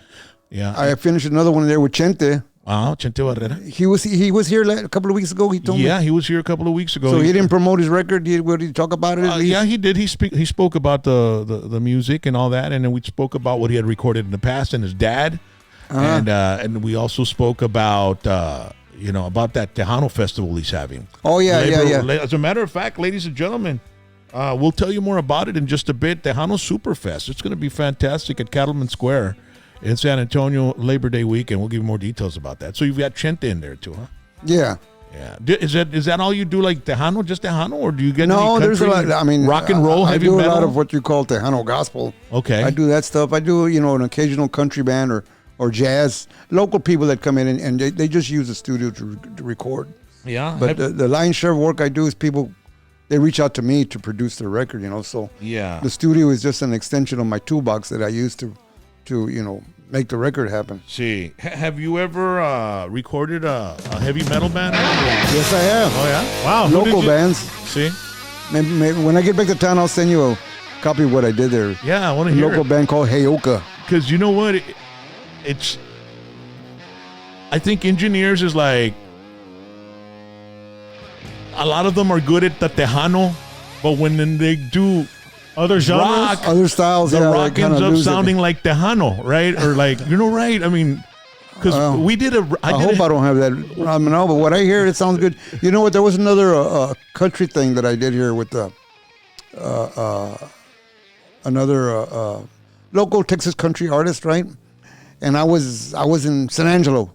Yeah. I finished another one there with Chente. Wow, Chente Barrera. He was here a couple of weeks ago. He told me. Yeah, he was here a couple of weeks ago. So he didn't promote his record. Did he talk about it? At least? Yeah, he did. He spoke about the music and all that, and then we spoke about what he had recorded in the past and his dad, and we also spoke about about that Tejano festival he's having. Oh yeah. As a matter of fact, ladies and gentlemen, we'll tell you more about it in just a bit. Tejano Superfest. It's going to be fantastic at Cattleman Square in San Antonio, Labor Day weekend. We'll give you more details about that. So you've got Chente in there too, huh? Yeah. Yeah. Is that all you do, like Tejano, just Tejano, or do you get no? There's a lot. I mean, rock and roll, heavy metal. I do a lot of what you call Tejano gospel. Okay. I do that stuff. I do an occasional country band or jazz. Local people that come in and they just use the studio to record. Yeah. But the lion's share of work I do is people. They reach out to me to produce their record. So yeah. The studio is just an extension of my toolbox that I use to make the record happen. See, have you ever recorded a heavy metal band? Yes, I have. Oh yeah, wow. Local bands. See, maybe when I get back to town, I'll send you a copy of what I did there. Yeah, I want to hear local band called Heyoka. Because you know what, I think engineers is like a lot of them are good at the Tejano, but when they do other genres, other styles, the rock ends up sounding like Tejano, right? Or like, right? I mean, because we did I hope I don't have that. No, but what I hear, it sounds good. You know what? There was another country thing that I did here with another local Texas country artist, right? And I was in San Angelo,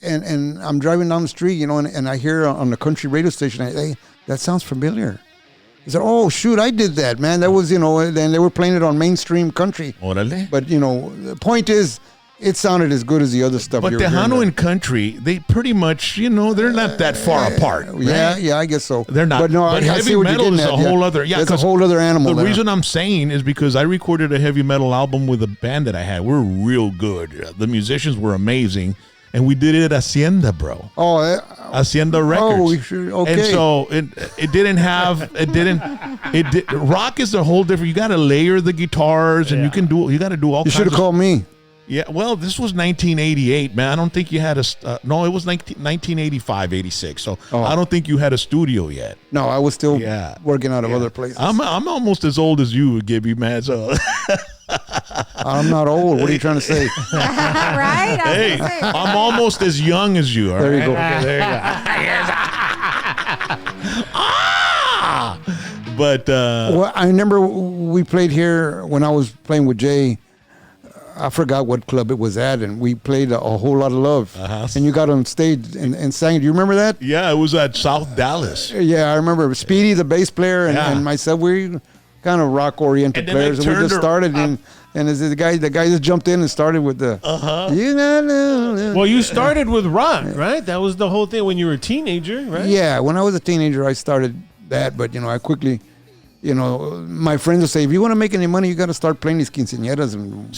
and I'm driving down the street, and I hear on the country radio station, hey, that sounds familiar. He said, "Oh shoot, I did that, man. That was, and they were playing it on mainstream country." Orale. But the point is, it sounded as good as the other stuff. But Tejano and country, they pretty much, they're not that far apart. Right? Yeah, I guess so. They're not. But no, but I heavy see what metal you're is getting a at. whole other. Yeah, it's a whole other animal. The reason I'm saying is because I recorded a heavy metal album with a band that I had. We're real good. The musicians were amazing. And we did it at Hacienda, bro. Oh, Hacienda Records. Oh, okay. And so it didn't have rock is a whole different. You got to layer the guitars, and you got to do all. You should have called me. Yeah, well, this was 1988, man. I don't think you had no, it was 1985, 86. So I don't think you had a studio yet. No, I was still working out of other places. I'm almost as old as you, Gibby, man. So I'm not old. What are you trying to say? Right? Hey, I'm almost as young as you. There you go. Okay, there you go. But well, I remember we played here when I was playing with Jay. I forgot what club it was at, and we played a whole lot of love. And you got on stage and sang. Do you remember that? Yeah, it was at South Dallas. Yeah, I remember. Speedy, the bass player, and myself, we kind of rock-oriented players, and we just started. And the guy just jumped in and started with the. Well, you started with rock, right? That was the whole thing when you were a teenager, right? Yeah, when I was a teenager, I started that, but I quickly. My friends will say, if you want to make any money, you got to start playing these quinceañeras and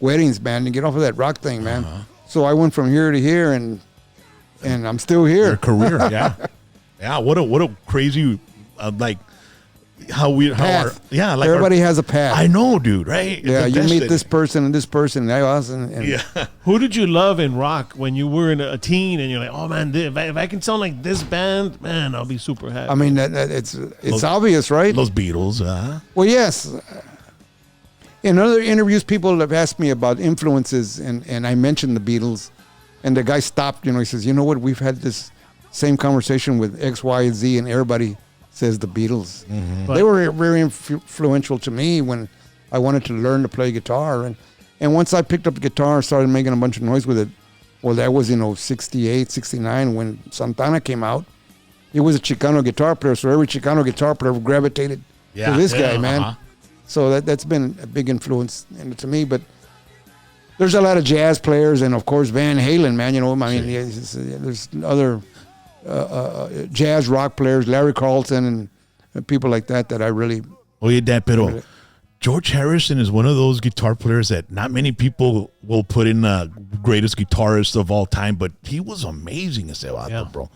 weddings, man, and get off of that rock thing, man. So I went from here to here, and I'm still here. Your career, yeah. What a crazy, everybody has a path. I know, dude, right? Yeah, you meet this person and this person, and Who did you love in rock when you were a teen and you're like, oh man, if I can sound like this band, man, I'll be super happy. I mean, it's obvious, right? Those Beatles, Well, yes. In other interviews, people have asked me about influences, and I mentioned the Beatles, and the guy stopped. He says, "You know what? We've had this same conversation with X, Y, and Z, and everybody says the Beatles. Mm-hmm. They were very influential to me when I wanted to learn to play guitar, and once I picked up the guitar and started making a bunch of noise with it, well, that was 68, 69 when Santana came out. He was a Chicano guitar player, so every Chicano guitar player gravitated to this guy, man. So that's been a big influence to me. But there's a lot of jazz players, and of course Van Halen, man. There's other jazz rock players, Larry Carlton and people like that I really. Oye, Dad, pero George Harrison is one of those guitar players that not many people will put in greatest guitarist of all time, but he was amazing as vato, bro.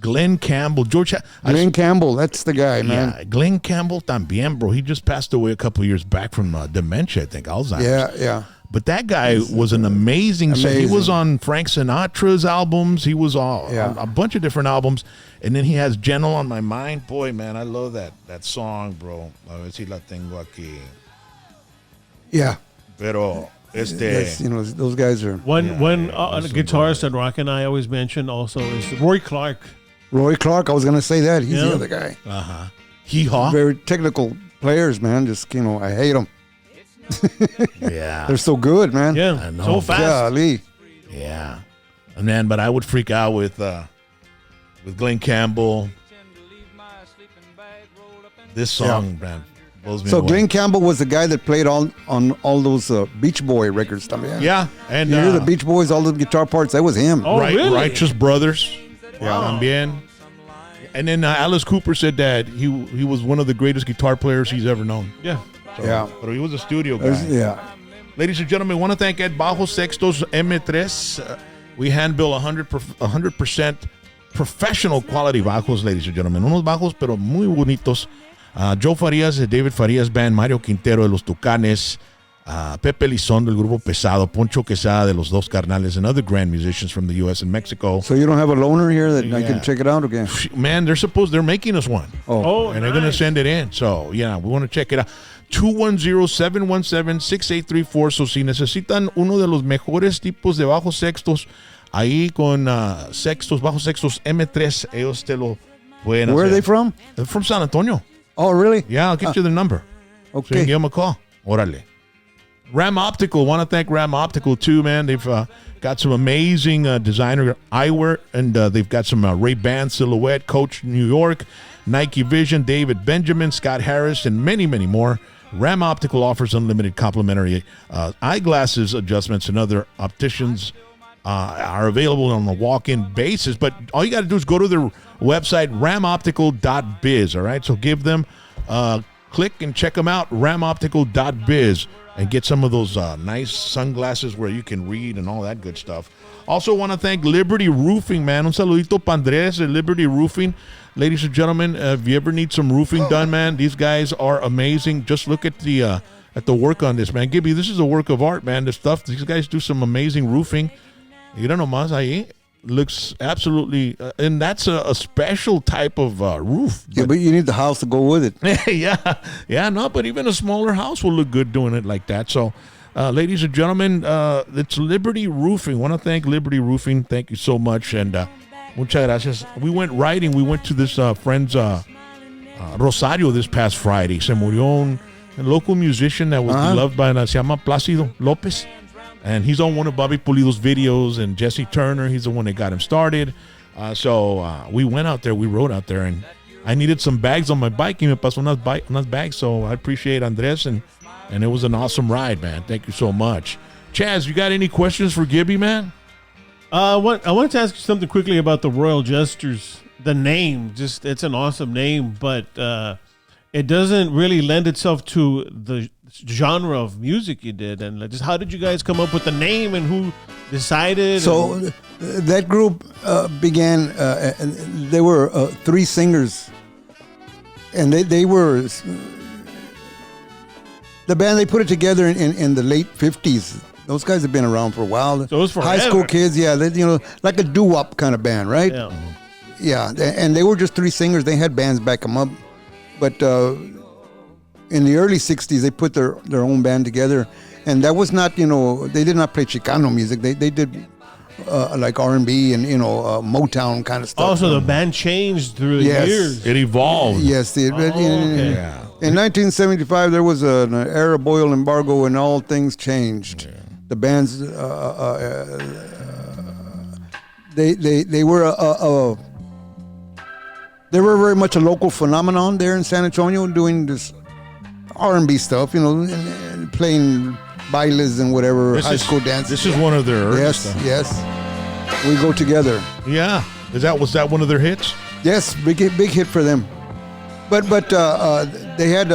Glenn Campbell, Glenn Campbell, that's the guy, man. Yeah, Glenn Campbell también, bro. He just passed away a couple of years back from dementia, I think, Alzheimer's. Yeah. But that guy was an amazing. He was on Frank Sinatra's albums. He was on a bunch of different albums. And then he has Gentle on My Mind. Boy, man, I love that song, bro. A ver si la tengo aquí. Yeah. Pero, Yes, you know, those guys are... One guitarist that Rock and I always mention also is Roy Clark. Roy Clark, I was going to say that. He's the other guy. Uh-huh. Hee-haw. Very technical players, man. Just, you know, I hate them. Yeah. They're so good, man. Yeah, I know. so fast. Golly. Yeah. And man, but I would freak out with Glenn Campbell. This song, man, blows me So away. Glenn Campbell was the guy that played on all those Beach Boy records. Yeah. And you hear the Beach Boys, all the guitar parts, that was him. Oh, really? Righteous Brothers. Wow. También. And then Alice Cooper said that he was one of the greatest guitar players he's ever known. Yeah. Yeah. But he was a studio guy. Yeah. Ladies and gentlemen, I want to thank Bajo Sextos M3. We hand bill 100% professional quality bajos, ladies and gentlemen. Unos bajos, pero muy bonitos. Joe Farias de David Farias Band, Mario Quintero de Los Tucanes, Pepe Lizón del Grupo Pesado, Poncho Quesada de Los Dos Carnales, and other grand musicians from the U.S. and Mexico. So you don't have a loaner here that I can check it out again? Man, they're making us one. Oh, And they're going to send it in. So, yeah, we want to check it out. 210-717-6834. So, si necesitan uno de los mejores tipos de bajos sextos, ahí con Bajo Sextos M3, ellos te lo pueden Where hacer. are they from? They're from San Antonio. Oh, really? Yeah, I'll get you the number. So you Okay. can give them a call. Órale. Ram Optical. Want to thank Ram Optical, too, man. They've got some amazing designer eyewear, and they've got some Ray-Ban Silhouette, Coach New York, Nike Vision, David Benjamin, Scott Harris, and many, many more. Ram Optical offers unlimited complimentary eyeglasses adjustments, and other opticians are available on a walk-in basis. But all you got to do is go to their website, ramoptical.biz, all right? So give them click and check them out, ramoptical.biz, and get some of those nice sunglasses where you can read and all that good stuff. Also want to thank Liberty Roofing, man. Un saludito pa Andres at Liberty Roofing. Ladies and gentlemen, if you ever need some roofing done, man, these guys are amazing. Just look at the work on this, man. Gibby, this is a work of art, man. These guys do some amazing roofing. You don't know más ahí. Looks absolutely, and that's a special type of roof. Yeah, but you need the house to go with it. No, but even a smaller house will look good doing it like that. So, ladies and gentlemen, it's Liberty Roofing. Want to thank Liberty Roofing. Thank you so much, and muchas gracias. We went riding. We went to this friend's Rosario this past Friday. Se murió a local musician that was beloved by, se llama Plácido López. And he's on one of Bobby Pulido's videos, and Jesse Turner, he's the one that got him started. So we went out there, we rode out there, and I needed some bags on my bike. Y me pasó unas bags, so I appreciate Andres, and it was an awesome ride, man. Thank you so much. Chaz, you got any questions for Gibby, man? I wanted to ask you something quickly about the Royal Jesters. The name, just it's an awesome name, but it doesn't really lend itself to the genre of music you did. And just how did you guys come up with the name, and who decided? So that group began, there were 3 singers, and they were, the band, they put it together in the late 50s. Those guys have been around for a while. So it was forever. High school kids, yeah, like a doo-wop kind of band, right? Yeah. Yeah, and they were just 3 singers. They had bands back them up. But in the early 60s, they put their own band together. And that was not, they did not play Chicano music. They did like R&B and, Motown kind of stuff. Also, the band changed through the years. It evolved. Yes. Okay. Yeah. In 1975, there was an Arab oil embargo, and all things changed. Yeah. The bands, they were very much a local phenomenon there in San Antonio, doing this R&B stuff, and playing bailes and whatever, high school dances. This is one of their early stuff. Yes. We Go Together. Yeah. Was that one of their hits? Yes, big hit for them. But they had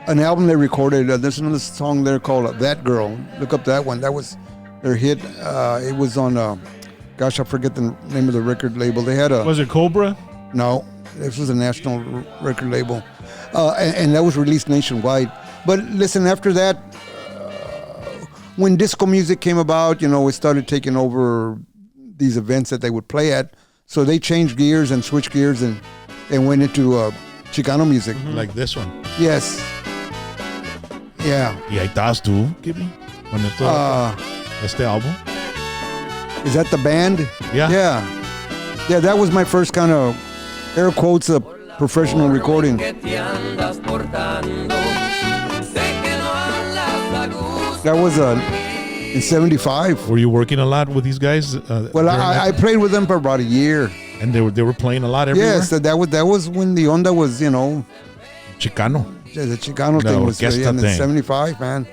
an album they recorded. There's another song there called "That Girl." Look up that one. That was their hit. It was on. Gosh, I forget the name of the record label. They had a. Was it Cobra? No, this was a national record label, and that was released nationwide. But listen, after that, when disco music came about, we started taking over these events that they would play at. So they changed gears and switched gears and went into Chicano music. Like this one. Yes. Yeah. Y ahí estás tú, Gibby, con este álbum. Is that the band? Yeah. Yeah, that was my first kind of, air quotes, professional recording. That was in 75. Were you working a lot with these guys? Well, I played with them for about a year. And they were playing a lot everywhere? Yes, that was when the onda was, Chicano. the Chicano thing was in the 75, man.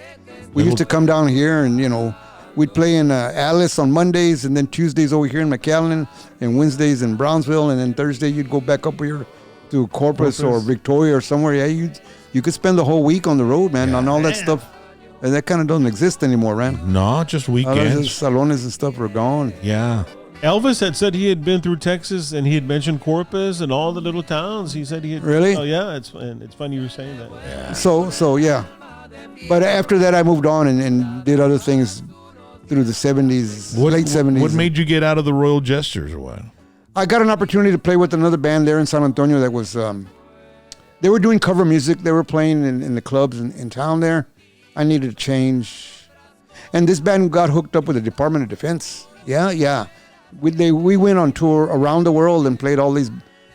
We used to come down here and, we'd play in Alice on Mondays, and then Tuesdays over here in McAllen, and Wednesdays in Brownsville, and then Thursday you'd go back up here to Corpus or Victoria or somewhere. Yeah, you could spend the whole week on the road, man, on all that stuff. And that kind of doesn't exist anymore, man. No, just All those weekends. salones and stuff are gone. Yeah. Elvis had said he had been through Texas, and he had mentioned Corpus and all the little towns. He said he had. Really? Oh yeah, it's funny you were saying that. Yeah. So yeah. But after that, I moved on and did other things through the 70s, late 70s. What made you get out of the Royal Jesters or what? I got an opportunity to play with another band there in San Antonio that was, they were doing cover music. They were playing in the clubs in town there. I needed a change. And this band got hooked up with the Department of Defense. Yeah. We went on tour around the world and played all these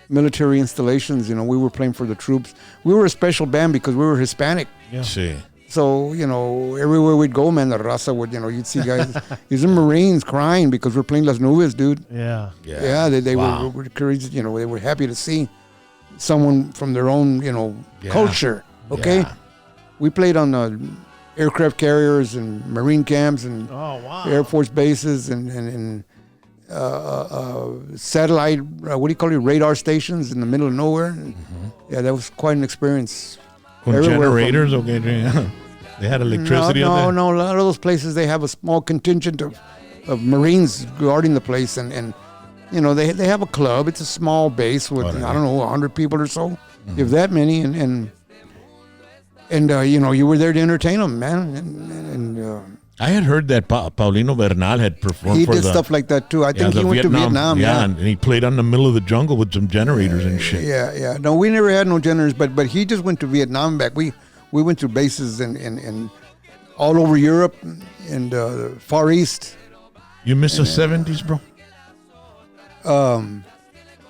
military installations. We were playing for the troops. We were a special band because we were Hispanic. Yeah. See. So, everywhere we'd go, man, the raza would, you'd see guys, these are Marines crying because we're playing Las Nubes, dude. Yeah. Yeah, they were courageous, they were happy to see someone from their own, culture, okay? Yeah. We played on aircraft carriers and Marine camps and Air Force bases and satellite, radar stations in the middle of nowhere. Yeah, that was quite an experience. Con generators, okay. They had electricity No, out there? a lot of those places, they have a small contingent of Marines guarding the place, and they have a club. It's a small base with, I don't know, 100 people or so, if that many, and you were there to entertain them, man. And I had heard that Paulino Bernal had performed he for did stuff like that too. I think he went to Vietnam. Yeah, and he played on the middle of the jungle with some generators and shit. Yeah. No, we never had no generators, but he just went to Vietnam back. We went to bases in all over Europe and Far East. You miss the 70s, bro?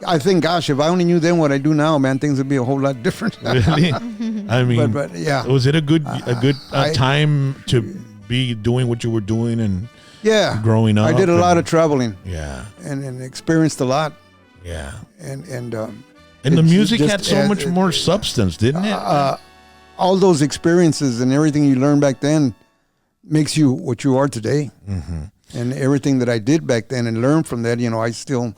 I think, gosh, if I only knew then what I do now, man, things would be a whole lot different. Really? I mean, but yeah. Was it a good time to be doing what you were doing and growing up? I did a lot of traveling. Yeah. And experienced a lot. Yeah. And the music had so much more substance, didn't it? All those experiences and everything you learned back then makes you what you are today. Mm-hmm. And everything that I did back then and learned from that, I still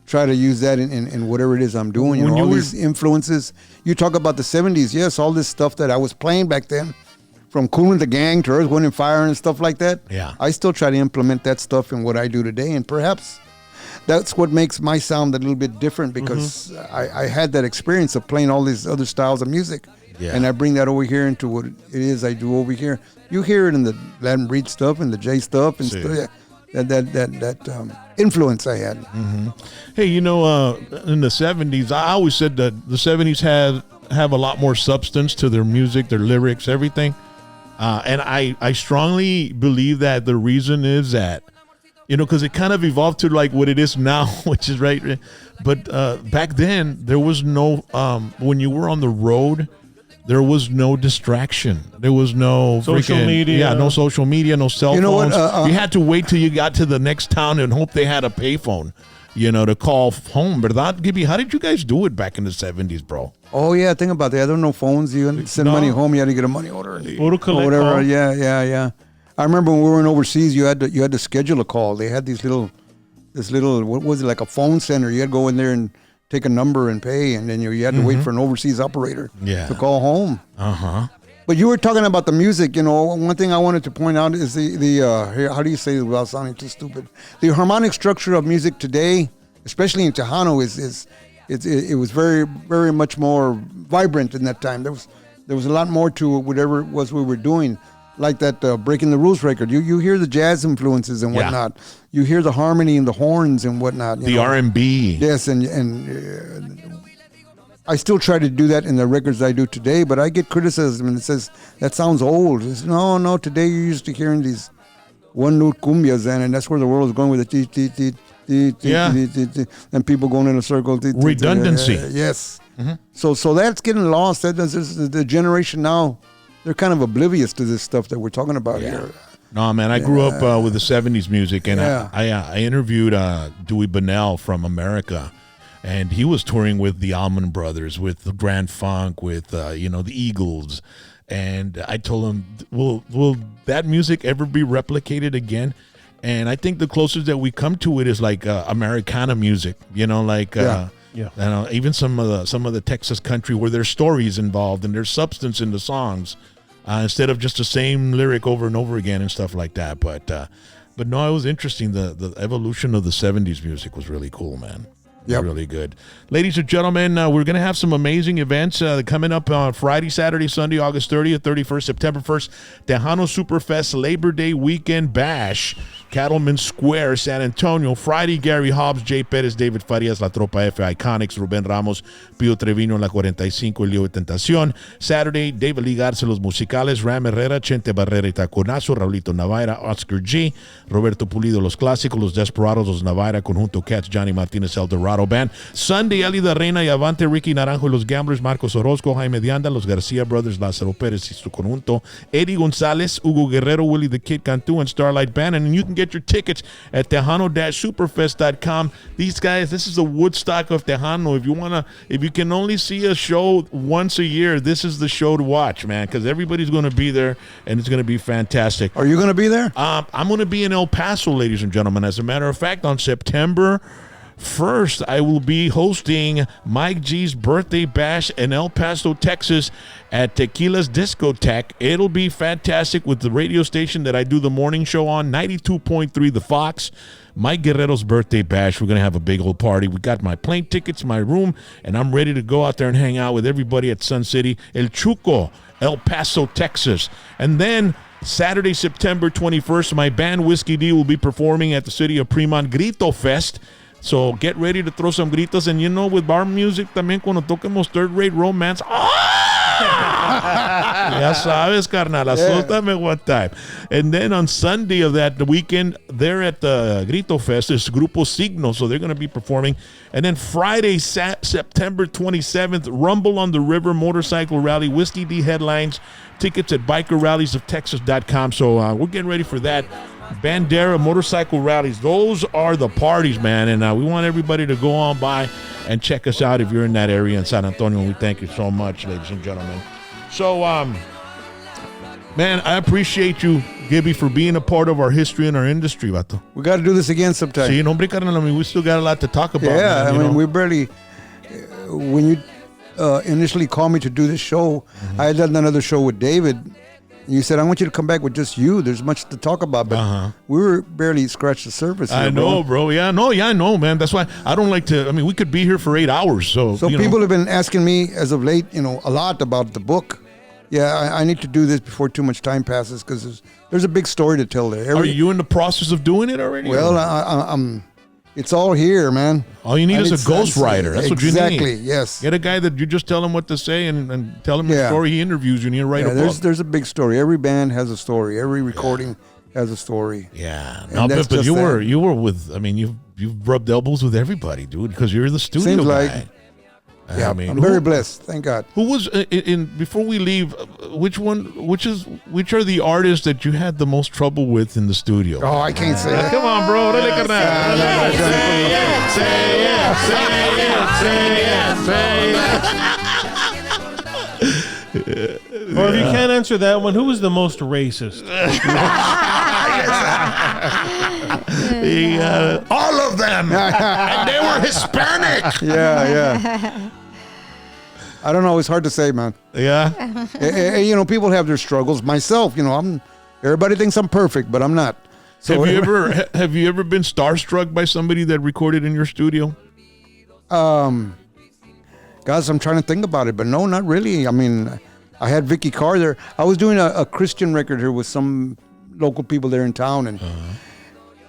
try to use that in whatever it is I'm doing. All these influences. You talk about the 70s. Yes, all this stuff that I was playing back then, from Cool and the Gang to Earth, Wind and Fire and stuff like that. Yeah. I still try to implement that stuff in what I do today. And perhaps that's what makes my sound a little bit different, because I had that experience of playing all these other styles of music. Yeah. And I bring that over here into what it is I do over here. You hear it in the Latin Breed stuff and the J stuff and that influence I had. Mm-hmm. Hey, in the 70s, I always said that the 70s have a lot more substance to their music, their lyrics, everything. And I strongly believe that the reason is that, because it kind of evolved to like what it is now, which is right. But back then, there was no, when you were on the road, there was no distraction. There was no social media. Yeah, no social media, no cell phones. What, you had to wait till you got to the next town and hope they had a payphone, to call home. But Gibby, how did you guys do it back in the 70s, bro? Oh, yeah, think about that. There were no phones. You had to send money home. You had to get a money order. Photo collect or whatever. call. Yeah. I remember when we were overseas, you had to schedule a call. They had this little, what was it, like a phone center. You had to go in there and take a number and pay, and then you had to wait for an overseas operator to call home. But you were talking about the music. One thing I wanted to point out is the how do you say it without sounding too stupid? The harmonic structure of music today, especially in Tejano, it was very, very much more vibrant in that time. There was a lot more to whatever it was we were doing, like that Breaking the Rules record. You hear the jazz influences and whatnot. You hear the harmony and the horns and whatnot. The R&B. Yes, and I still try to do that in the records I do today, but I get criticism and it says, that sounds old. No, today you're used to hearing these one-note cumbias, and that's where the world is going with it. And people going in a circle. Redundancy. Yes. So that's getting lost. The generation now, they're kind of oblivious to this stuff that we're talking about here. No, man, I grew up with the 70s music, and I interviewed Dewey Bunnell from America. And he was touring with the Allman Brothers, with the Grand Funk, with the Eagles. And I told him, will that music ever be replicated again? And I think the closest that we come to it is like Americana music, even some of the Texas country where there's stories involved and there's substance in the songs, instead of just the same lyric over and over again and stuff like that. But no, it was interesting. The evolution of the 70s music was really cool, man. Yep. Really good. Ladies and gentlemen, we're going to have some amazing events coming up on Friday, Saturday, Sunday, August 30th, 31st, September 1st. Tejano Superfest Labor Day Weekend Bash, Cattleman Square, San Antonio. Friday, Gary Hobbs, Jay Perez, David Farias, La Tropa F, Iconics, Rubén Ramos, Pío Trevino, La 45, El Lío de Tentación. Saturday, David Lee Garza, Los Musicales, Ram Herrera, Chente Barrera y Taconazo, Raulito Navaira, Oscar G, Roberto Pulido, Los Clásicos, Los Desperados, Los Navaira, Conjunto Cats, Johnny Martinez, El Dorado Band. Sunday, Elida Reina y Avante, Ricky Naranjo y Los Gamblers, Marcos Orozco, Jaime Dianda, Los García Brothers, Lázaro Pérez y su conjunto, Eddie González, Hugo Guerrero, Willie the Kid Cantu, and Starlight Band. And you can get your tickets at Tejano-Superfest.com. These guys, this is the Woodstock of Tejano. If you can only see a show once a year, this is the show to watch, man, because everybody's going to be there and it's going to be fantastic. Are you going to be there? I'm going to be in El Paso, ladies and gentlemen. As a matter of fact, on September 1st, I will be hosting Mike G's birthday bash in El Paso, Texas at Tequila's Discotheque. It'll be fantastic with the radio station that I do the morning show on, 92.3 The Fox. Mike Guerrero's birthday bash. We're going to have a big old party. We got my plane tickets, my room, and I'm ready to go out there and hang out with everybody at Sun City, El Chuco, El Paso, Texas. And then Saturday, September 21st, my band Whiskey D will be performing at the City of Fremont Grito Fest. So get ready to throw some gritos. And with bar music también, cuando toquemos Third Rate Romance. Ya sabes, carnal. Asústame one time. And then on Sunday of that weekend, they're at the Grito Fest. It's Grupo Signo, so they're going to be performing. And then Friday, September 27th, Rumble on the River Motorcycle Rally, Whiskey D headlines. Tickets at bikerralliesoftexas.com. So we're getting ready for that. Bandera motorcycle rallies, those are the parties, man, and we want everybody to go on by and check us out if you're in that area in San Antonio. And we thank you so much, ladies and gentlemen. So man, I appreciate you, Gibby, for being a part of our history and our industry, vato. We got to do this again sometime. Sí, hombre, carnal, we still got a lot to talk about. Yeah, man, we barely when you initially called me to do this show, I had done another show with David. You said, I want you to come back with just you. There's much to talk about, but we were barely scratched the surface here, I know, bro. Yeah, I know, man. That's why I don't like to, we could be here for 8 hours. So people have been asking me as of late, a lot about the book. Yeah, I need to do this before too much time passes because there's a big story to tell there. Are you in the process of doing it already? Well, I'm. It's all here, man. All you need is a ghostwriter. That's what you need. Exactly, yes. Get a guy that you just tell him what to say and tell him the story. He interviews you and you write a book. There's a big story. Every band has a story. Every recording has a story. Yeah. No, but you were with, you've rubbed elbows with everybody, dude, because you're the studio Seems guy. Like, I'm very blessed. Thank God. Who was before we leave? Which are the artists that you had the most trouble with in the studio? Oh, I can't say that. Come on, bro. Or if you can't answer that one, who was the most racist? All of them. And they were Hispanic. Yeah. I don't know. It's hard to say, man. Yeah. You know, people have their struggles. Myself, you know, everybody thinks I'm perfect, but I'm not. So have you ever been starstruck by somebody that recorded in your studio? Guys, I'm trying to think about it, but no, not really. I mean, I had Vicky Carr there. I was doing a Christian record here with some local people there in town, and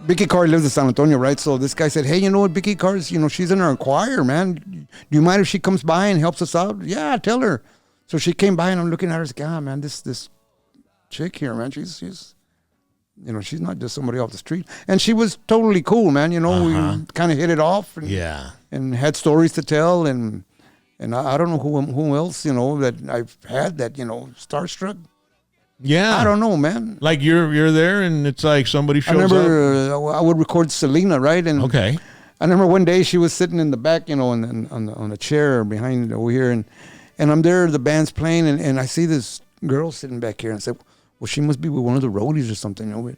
Vicky Carr lives in San Antonio, right? So this guy said, hey, you know what, Vicky Carr's, you know, she's in our choir, man. Do you mind if she comes by and helps us out? Yeah, tell her. So she came by, and I'm looking at her, like, God, man, this chick here, man, she's you know, she's not just somebody off the street. And she was totally cool, man. You know, we kind of hit it off and had stories to tell. And I don't know who else, you know, that I've had that, you know, starstruck. Yeah. I don't know, man. Like you're there and it's like somebody shows up. I remember I would record Selena, right? And okay. I remember one day she was sitting in the back, you know, on a chair behind over here. And I'm there, the band's playing, and I see this girl sitting back here and I said, well, she must be with one of the roadies or something, you know.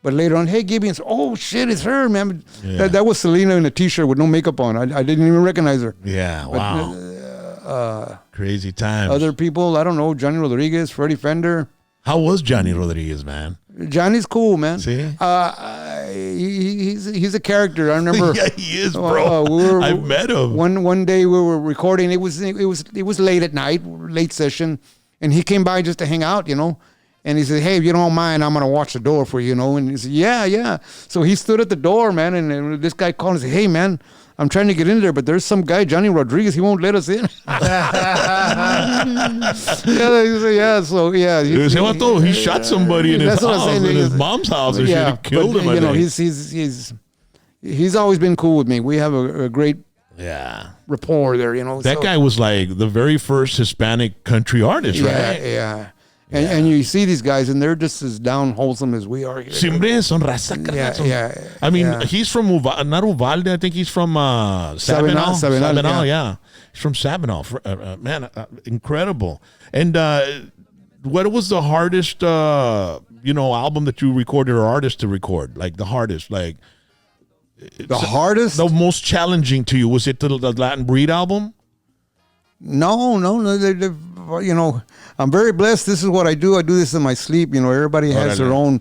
But later on, hey, Gibby, and said, oh, shit, it's her, man. Yeah. That was Selena in a T-shirt with no makeup on. I didn't even recognize her. Yeah, wow. Crazy times. Other people, I don't know, Johnny Rodriguez, Freddie Fender. How was Johnny Rodriguez, man? Johnny's cool, man. See? He's a character. I remember. Yeah, he is, bro. I've met him. One day we were recording. It was late at night, late session, and he came by just to hang out, you know. And he said, hey, if you don't mind, I'm going to watch the door for you, you know. And he said, yeah. So he stood at the door, man, and this guy called and said, hey, man, I'm trying to get in there, but there's some guy, Johnny Rodriguez, he won't let us in. He shot somebody in his house, in his mom's house, and should have killed him. You know, he's always been cool with me. We have a great rapport there, you know. That guy was like the very first Hispanic country artist, right? Yeah. And you see these guys, and they're just as down wholesome as we are here. Siempre son raza. Yeah. I mean, he's from not Uvalde. I think he's from Sabinal. Yeah, he's from Sabinal. Man, incredible. And what was the hardest, album that you recorded or artist to record? Like the hardest, like the hardest, the most challenging to you. Was it the Latin Breed album? No. You know, I'm very blessed. This is what I do. I do this in my sleep. You know, everybody has their own,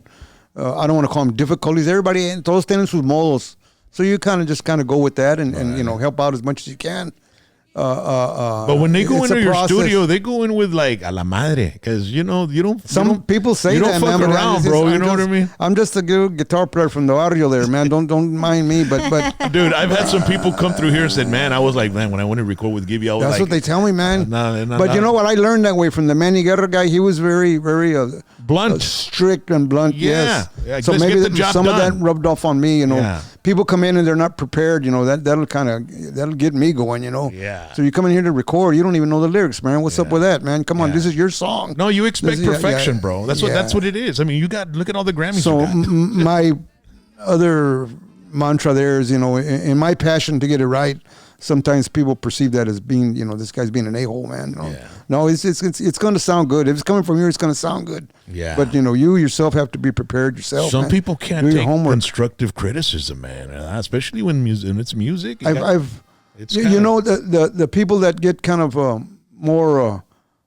I don't want to call them difficulties. Everybody, todos tienen sus modos. So you kind of go with that and you know, help out as much as you can. But when they go into your studio, they go in with like a la madre, because you know people say you that, don't fuck man, around, bro. You know what I mean? I'm just a good guitar player from the barrio there, man. Don't mind me, but dude, I've had some people come through here and said, man, I was like, man, when I went to record with Gibby, I was that's like, what they tell me, man. But you know what? I learned that way from the Manny Guerra guy. He was very, very blunt, strict and blunt. Yeah. Yes. So maybe some of that rubbed off on me. You know, people come in and they're not prepared. You know, that'll get me going. You know. Yeah. So you come in here to record, you don't even know the lyrics, man. What's up with that, man? Come on, this is your song. No, you expect perfection, bro. That's what it is. I mean, look at all the Grammys. So my other mantra there is, you know, in my passion to get it right, sometimes people perceive that as being, you know, this guy's being an a-hole, man. You know? No, it's going to sound good. If it's coming from you, it's going to sound good. Yeah. But you know, you yourself have to be prepared yourself. Some people can't take constructive criticism, man, especially when it's music. You know, the people that get kind of more,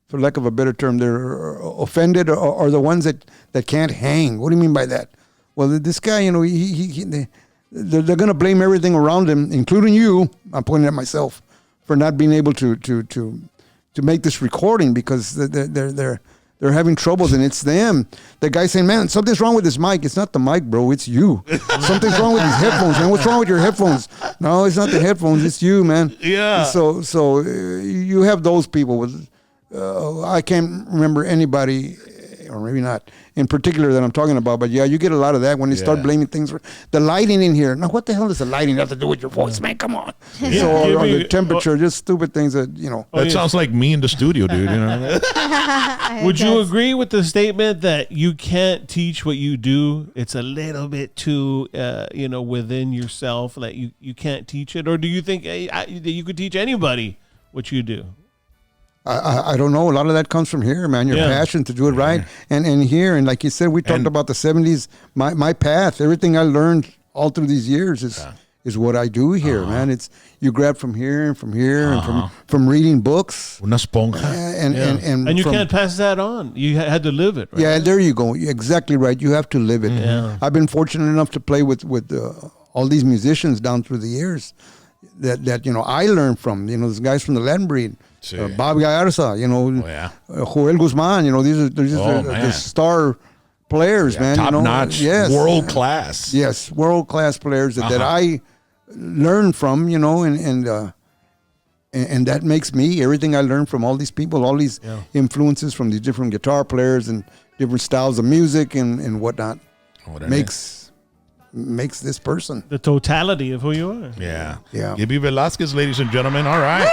for lack of a better term, they're offended are the ones that can't hang. What do you mean by that? Well, this guy, you know, they're going to blame everything around him, including you. I'm pointing at myself for not being able to make this recording because they're having troubles, and it's them. The guy saying, man, something's wrong with this mic. It's not the mic, bro. It's you. Something's wrong with these headphones, man. What's wrong with your headphones? No, it's not the headphones. It's you, man. Yeah. So you have those people with, I can't remember anybody, or maybe not in particular that I'm talking about, but yeah, you get a lot of that when you start blaming things for the lighting in here. Now, what the hell does the lighting have to do with your voice, man? Come on. So, or the temperature, just stupid things that, you know. That sounds like me in the studio, dude. You know. Would you agree with the statement that you can't teach what you do? It's a little bit too, within yourself, that you can't teach it? Or do you think that you could teach anybody what you do? I don't know. A lot of that comes from here, man. Your Yeah. passion to do it right, and here, and like you said, we talked about the '70s. My path, everything I learned all through these years is what I do here, man. It's you grab from here and from here and from reading books, Una esponja. and you from- can't pass that on. You had to live it. Right? Yeah, there you go. You're exactly right. You have to live it. Yeah. I've been fortunate enough to play with all these musicians down through the years that I learned from. These guys from the Latin breed, Sí. Bob Gallarza, Joel Guzman. These are man. the star players, man. Top notch. Yes, World class. Yes, world class players that I learned from. And that makes me everything I learned from all these people, all these influences from these different guitar players and different styles of music and whatnot makes this person. The totality of who you are. Yeah. Yeah. Gibby Velasquez, ladies and gentlemen. All right.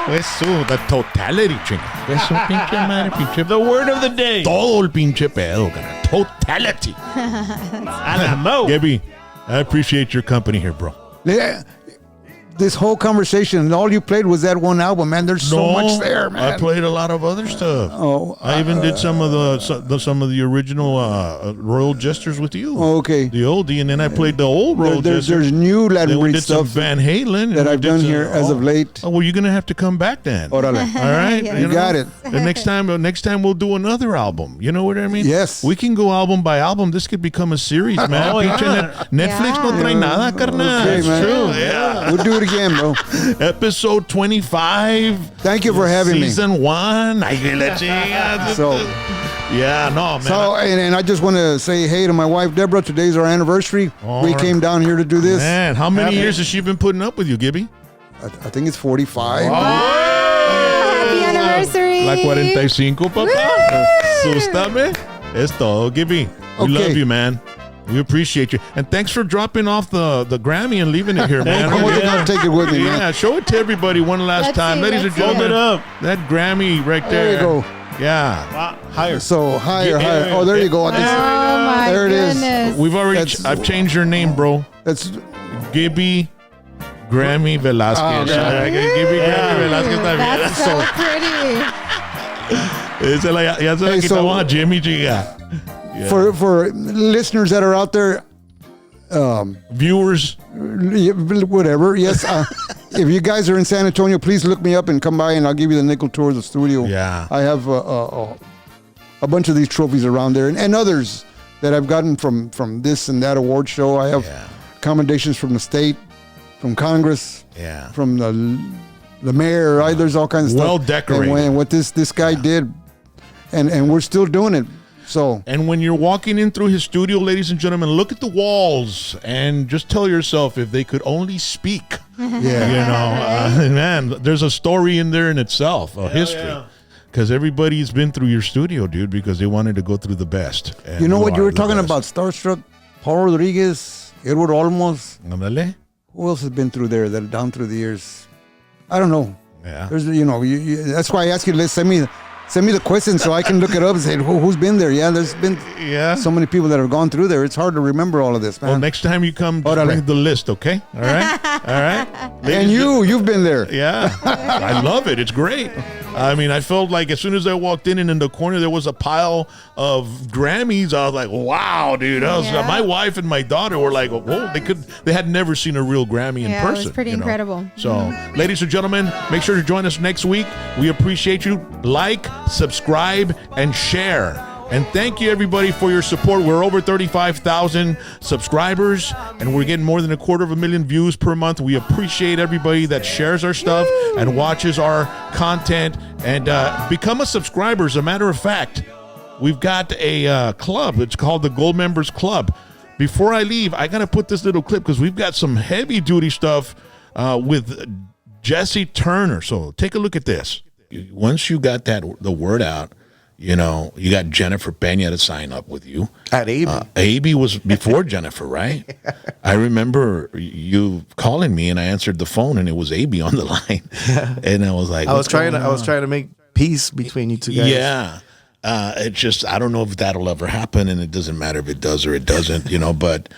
Eso, the totality, chinga. Eso, pinche madre, pinche. The word of the day. Todo el pinche pedo, cara. Totality. Alamo. Gibby, I appreciate your company here, bro. Yeah. This whole conversation and all you played was that one album, man. There's so much there, man. I played a lot of other stuff. I even did some of the original Royal Jesters with you. Okay. The oldie, and then I played the old Royal Jesters. There's new Latin Then we breed did some stuff Van Halen that I've done here as of late. Oh, well, you're gonna have to come back then. Órale. All right, Yeah. You got it. And next time we'll do another album. You know what I mean? Yes. We can go album by album. This could become a series, man. Oh, Pinche yeah. Netflix no trae nada, carnal. Okay, It's man. true. Yeah. We'll do it again, bro. Episode 25. Thank you for having me. Season 1. Ay, que la chinga. So, Yeah, no, man. so and I just want to say hey to my wife, Deborah. Today's our anniversary. All We right. came down here to do this. Man, how many years has she been putting up with you, Gibby? I think it's 45. Happy anniversary. La 45, papá. Sústame. Es todo, Gibby. We Okay. love you, man. We appreciate you. And thanks for dropping off the Grammy and leaving it here, man. I wasn't going to take it with me, man. Yeah, show it to everybody one last Let's time. see, Ladies and let's see. gentlemen, Hold it up. that Grammy right There there. you go. Yeah. Higher. So higher, Yeah. higher. Oh, there you go. Oh my There it is. goodness. We've already, That's- I've changed your name, bro. That's Gibby Grammy Velasquez. okay. Gibby Grammy Velasquez también. That's so pretty. Ya se la Hey, so- quitamos a Jimmy, chica. for listeners that are out there. Viewers. Whatever. Yes. If you guys are in San Antonio, please look me up and come by, and I'll give you the nickel tour of the studio. Yeah. I have a bunch of these trophies around there, and others that I've gotten from this and that award show. I have commendations from the state, from Congress, Yeah. from the mayor. There's all kinds of stuff. Well decorated. And what this guy did, and we're still doing it. So And when you're walking in through his studio, ladies and gentlemen, look at the walls and just tell yourself if they could only speak. yeah. Man, there's a story in there in itself, a history. yeah. Because everybody's been through your studio, dude, because they wanted to go through the best. And You know what you are were the talking best. about? Starstruck, Paul Rodriguez, Edward Olmos. Ándale. Who else has been through there that down through the years? I don't know. Yeah. There's that's why I ask you to send me the question so I can look it up and say who's been there. Yeah, there's been Yeah. so many people that have gone through there. It's hard to remember all of this, man. Well, next time you come, just Órale. bring the list, okay? All right? All right? and you've been there. Yeah. I love it. It's great. I mean, I felt like as soon as I walked in and in the corner there was a pile of Grammys, I was like, wow, dude. Yeah. My wife and my daughter were like, whoa, they had never seen a real Grammy in Yeah, it was person. pretty you know? incredible. So, ladies and gentlemen, make sure to join us next week. We appreciate you. Like, subscribe, and share. And thank you, everybody, for your support. We're over 35,000 subscribers, and we're getting more than 250,000 views per month. We appreciate everybody that shares our stuff and watches our content. And become a subscriber. As a matter of fact, we've got a club. It's called the Gold Members Club. Before I leave, I got to put this little clip because we've got some heavy-duty stuff with Jesse Turner. So take a look at this. Once you got the word out, you know, you got Jennifer Pena to sign up with you. At AB. AB was before Jennifer, right? I remember you calling me, and I answered the phone, and it was AB on the line, and I was like, I was trying to make peace between you two guys. yeah. It's just I don't know if that'll ever happen, and it doesn't matter if it does or it doesn't, you know. But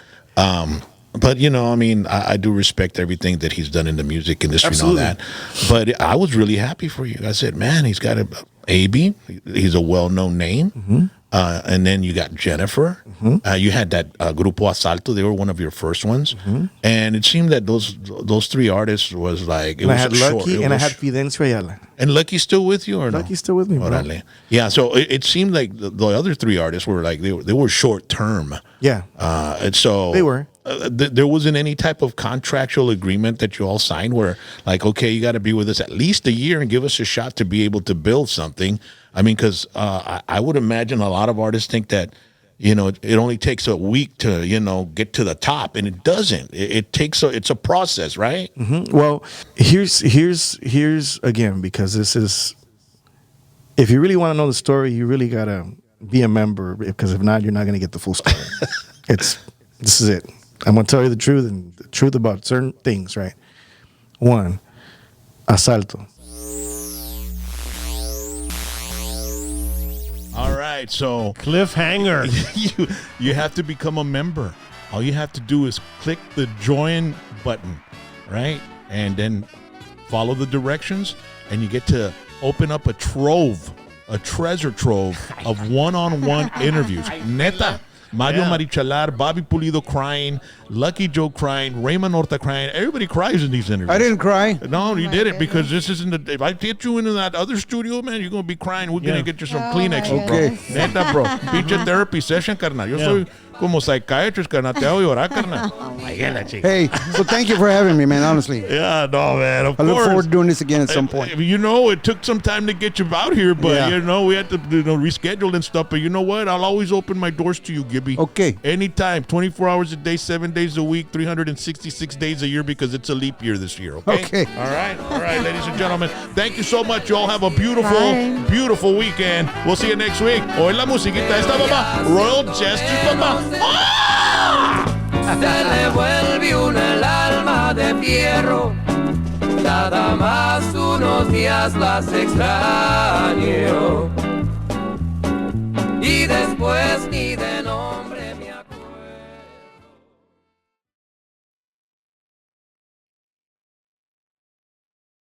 But I mean, I do respect everything that he's done in the music industry Absolutely. and all that. But I was really happy for you. I said, man, he's got a AB. He's a well-known name. And then you got Jennifer. You had that Grupo Asalto. They were one of your first ones. And it seemed that those three artists was like, I had Lucky and I had Fidencio Ayala. And Lucky's still with you or no? Lucky's still with me, bro. Orale. Yeah, so it seemed like the other three artists were like, they were short term. Yeah. And so They were. There wasn't any type of contractual agreement that you all signed where like, okay, you got to be with us at least a year and give us a shot to be able to build something. I mean, because I would imagine a lot of artists think that, it only takes a week to, get to the top, and it doesn't. It takes it's a process, right? Well, here's again, because this is, if you really want to know the story, you really gotta be a member, because if not, you're not gonna get the full story. This is it. I'm gonna tell you the truth, and the truth about certain things, right? One, Asalto. All right, so Cliffhanger. you have to become a member. All you have to do is click the join button, right? And then follow the directions, and you get to open up a treasure trove of one-on-one interviews. Neta. Mario Marichalar, Bobby Pulido crying, Lucky Joe crying, Raymond Horta crying. Everybody cries in these interviews. I didn't cry. No, you didn't, because this isn't if I get you into that other studio, man, you're going to be crying. We're going to get you some Kleenex. Okay. Neta, bro. Pinche therapy session, carnal. Yo soy como psychiatrist, carnal. Te hago llorar, carnal. Hey, so thank you for having me, man, honestly. Yeah, no, man. Of I look course. forward to doing this again at some point. It took some time to get you out here, but Yeah. we had to reschedule and stuff. But you know what? I'll always open my doors to you, Gibby. Okay. Anytime, 24 hours a day, 7 days a week, 366 days a year, because it's a leap year this year. Okay. Okay. All right, ladies and gentlemen. Thank you so much. You all have a beautiful, Bye. beautiful weekend. We'll see you next week. Hoy la musiquita esta, papá. Royal Jesters, papá. Se le vuelve una el alma de fierro, nada más unos días las extraña.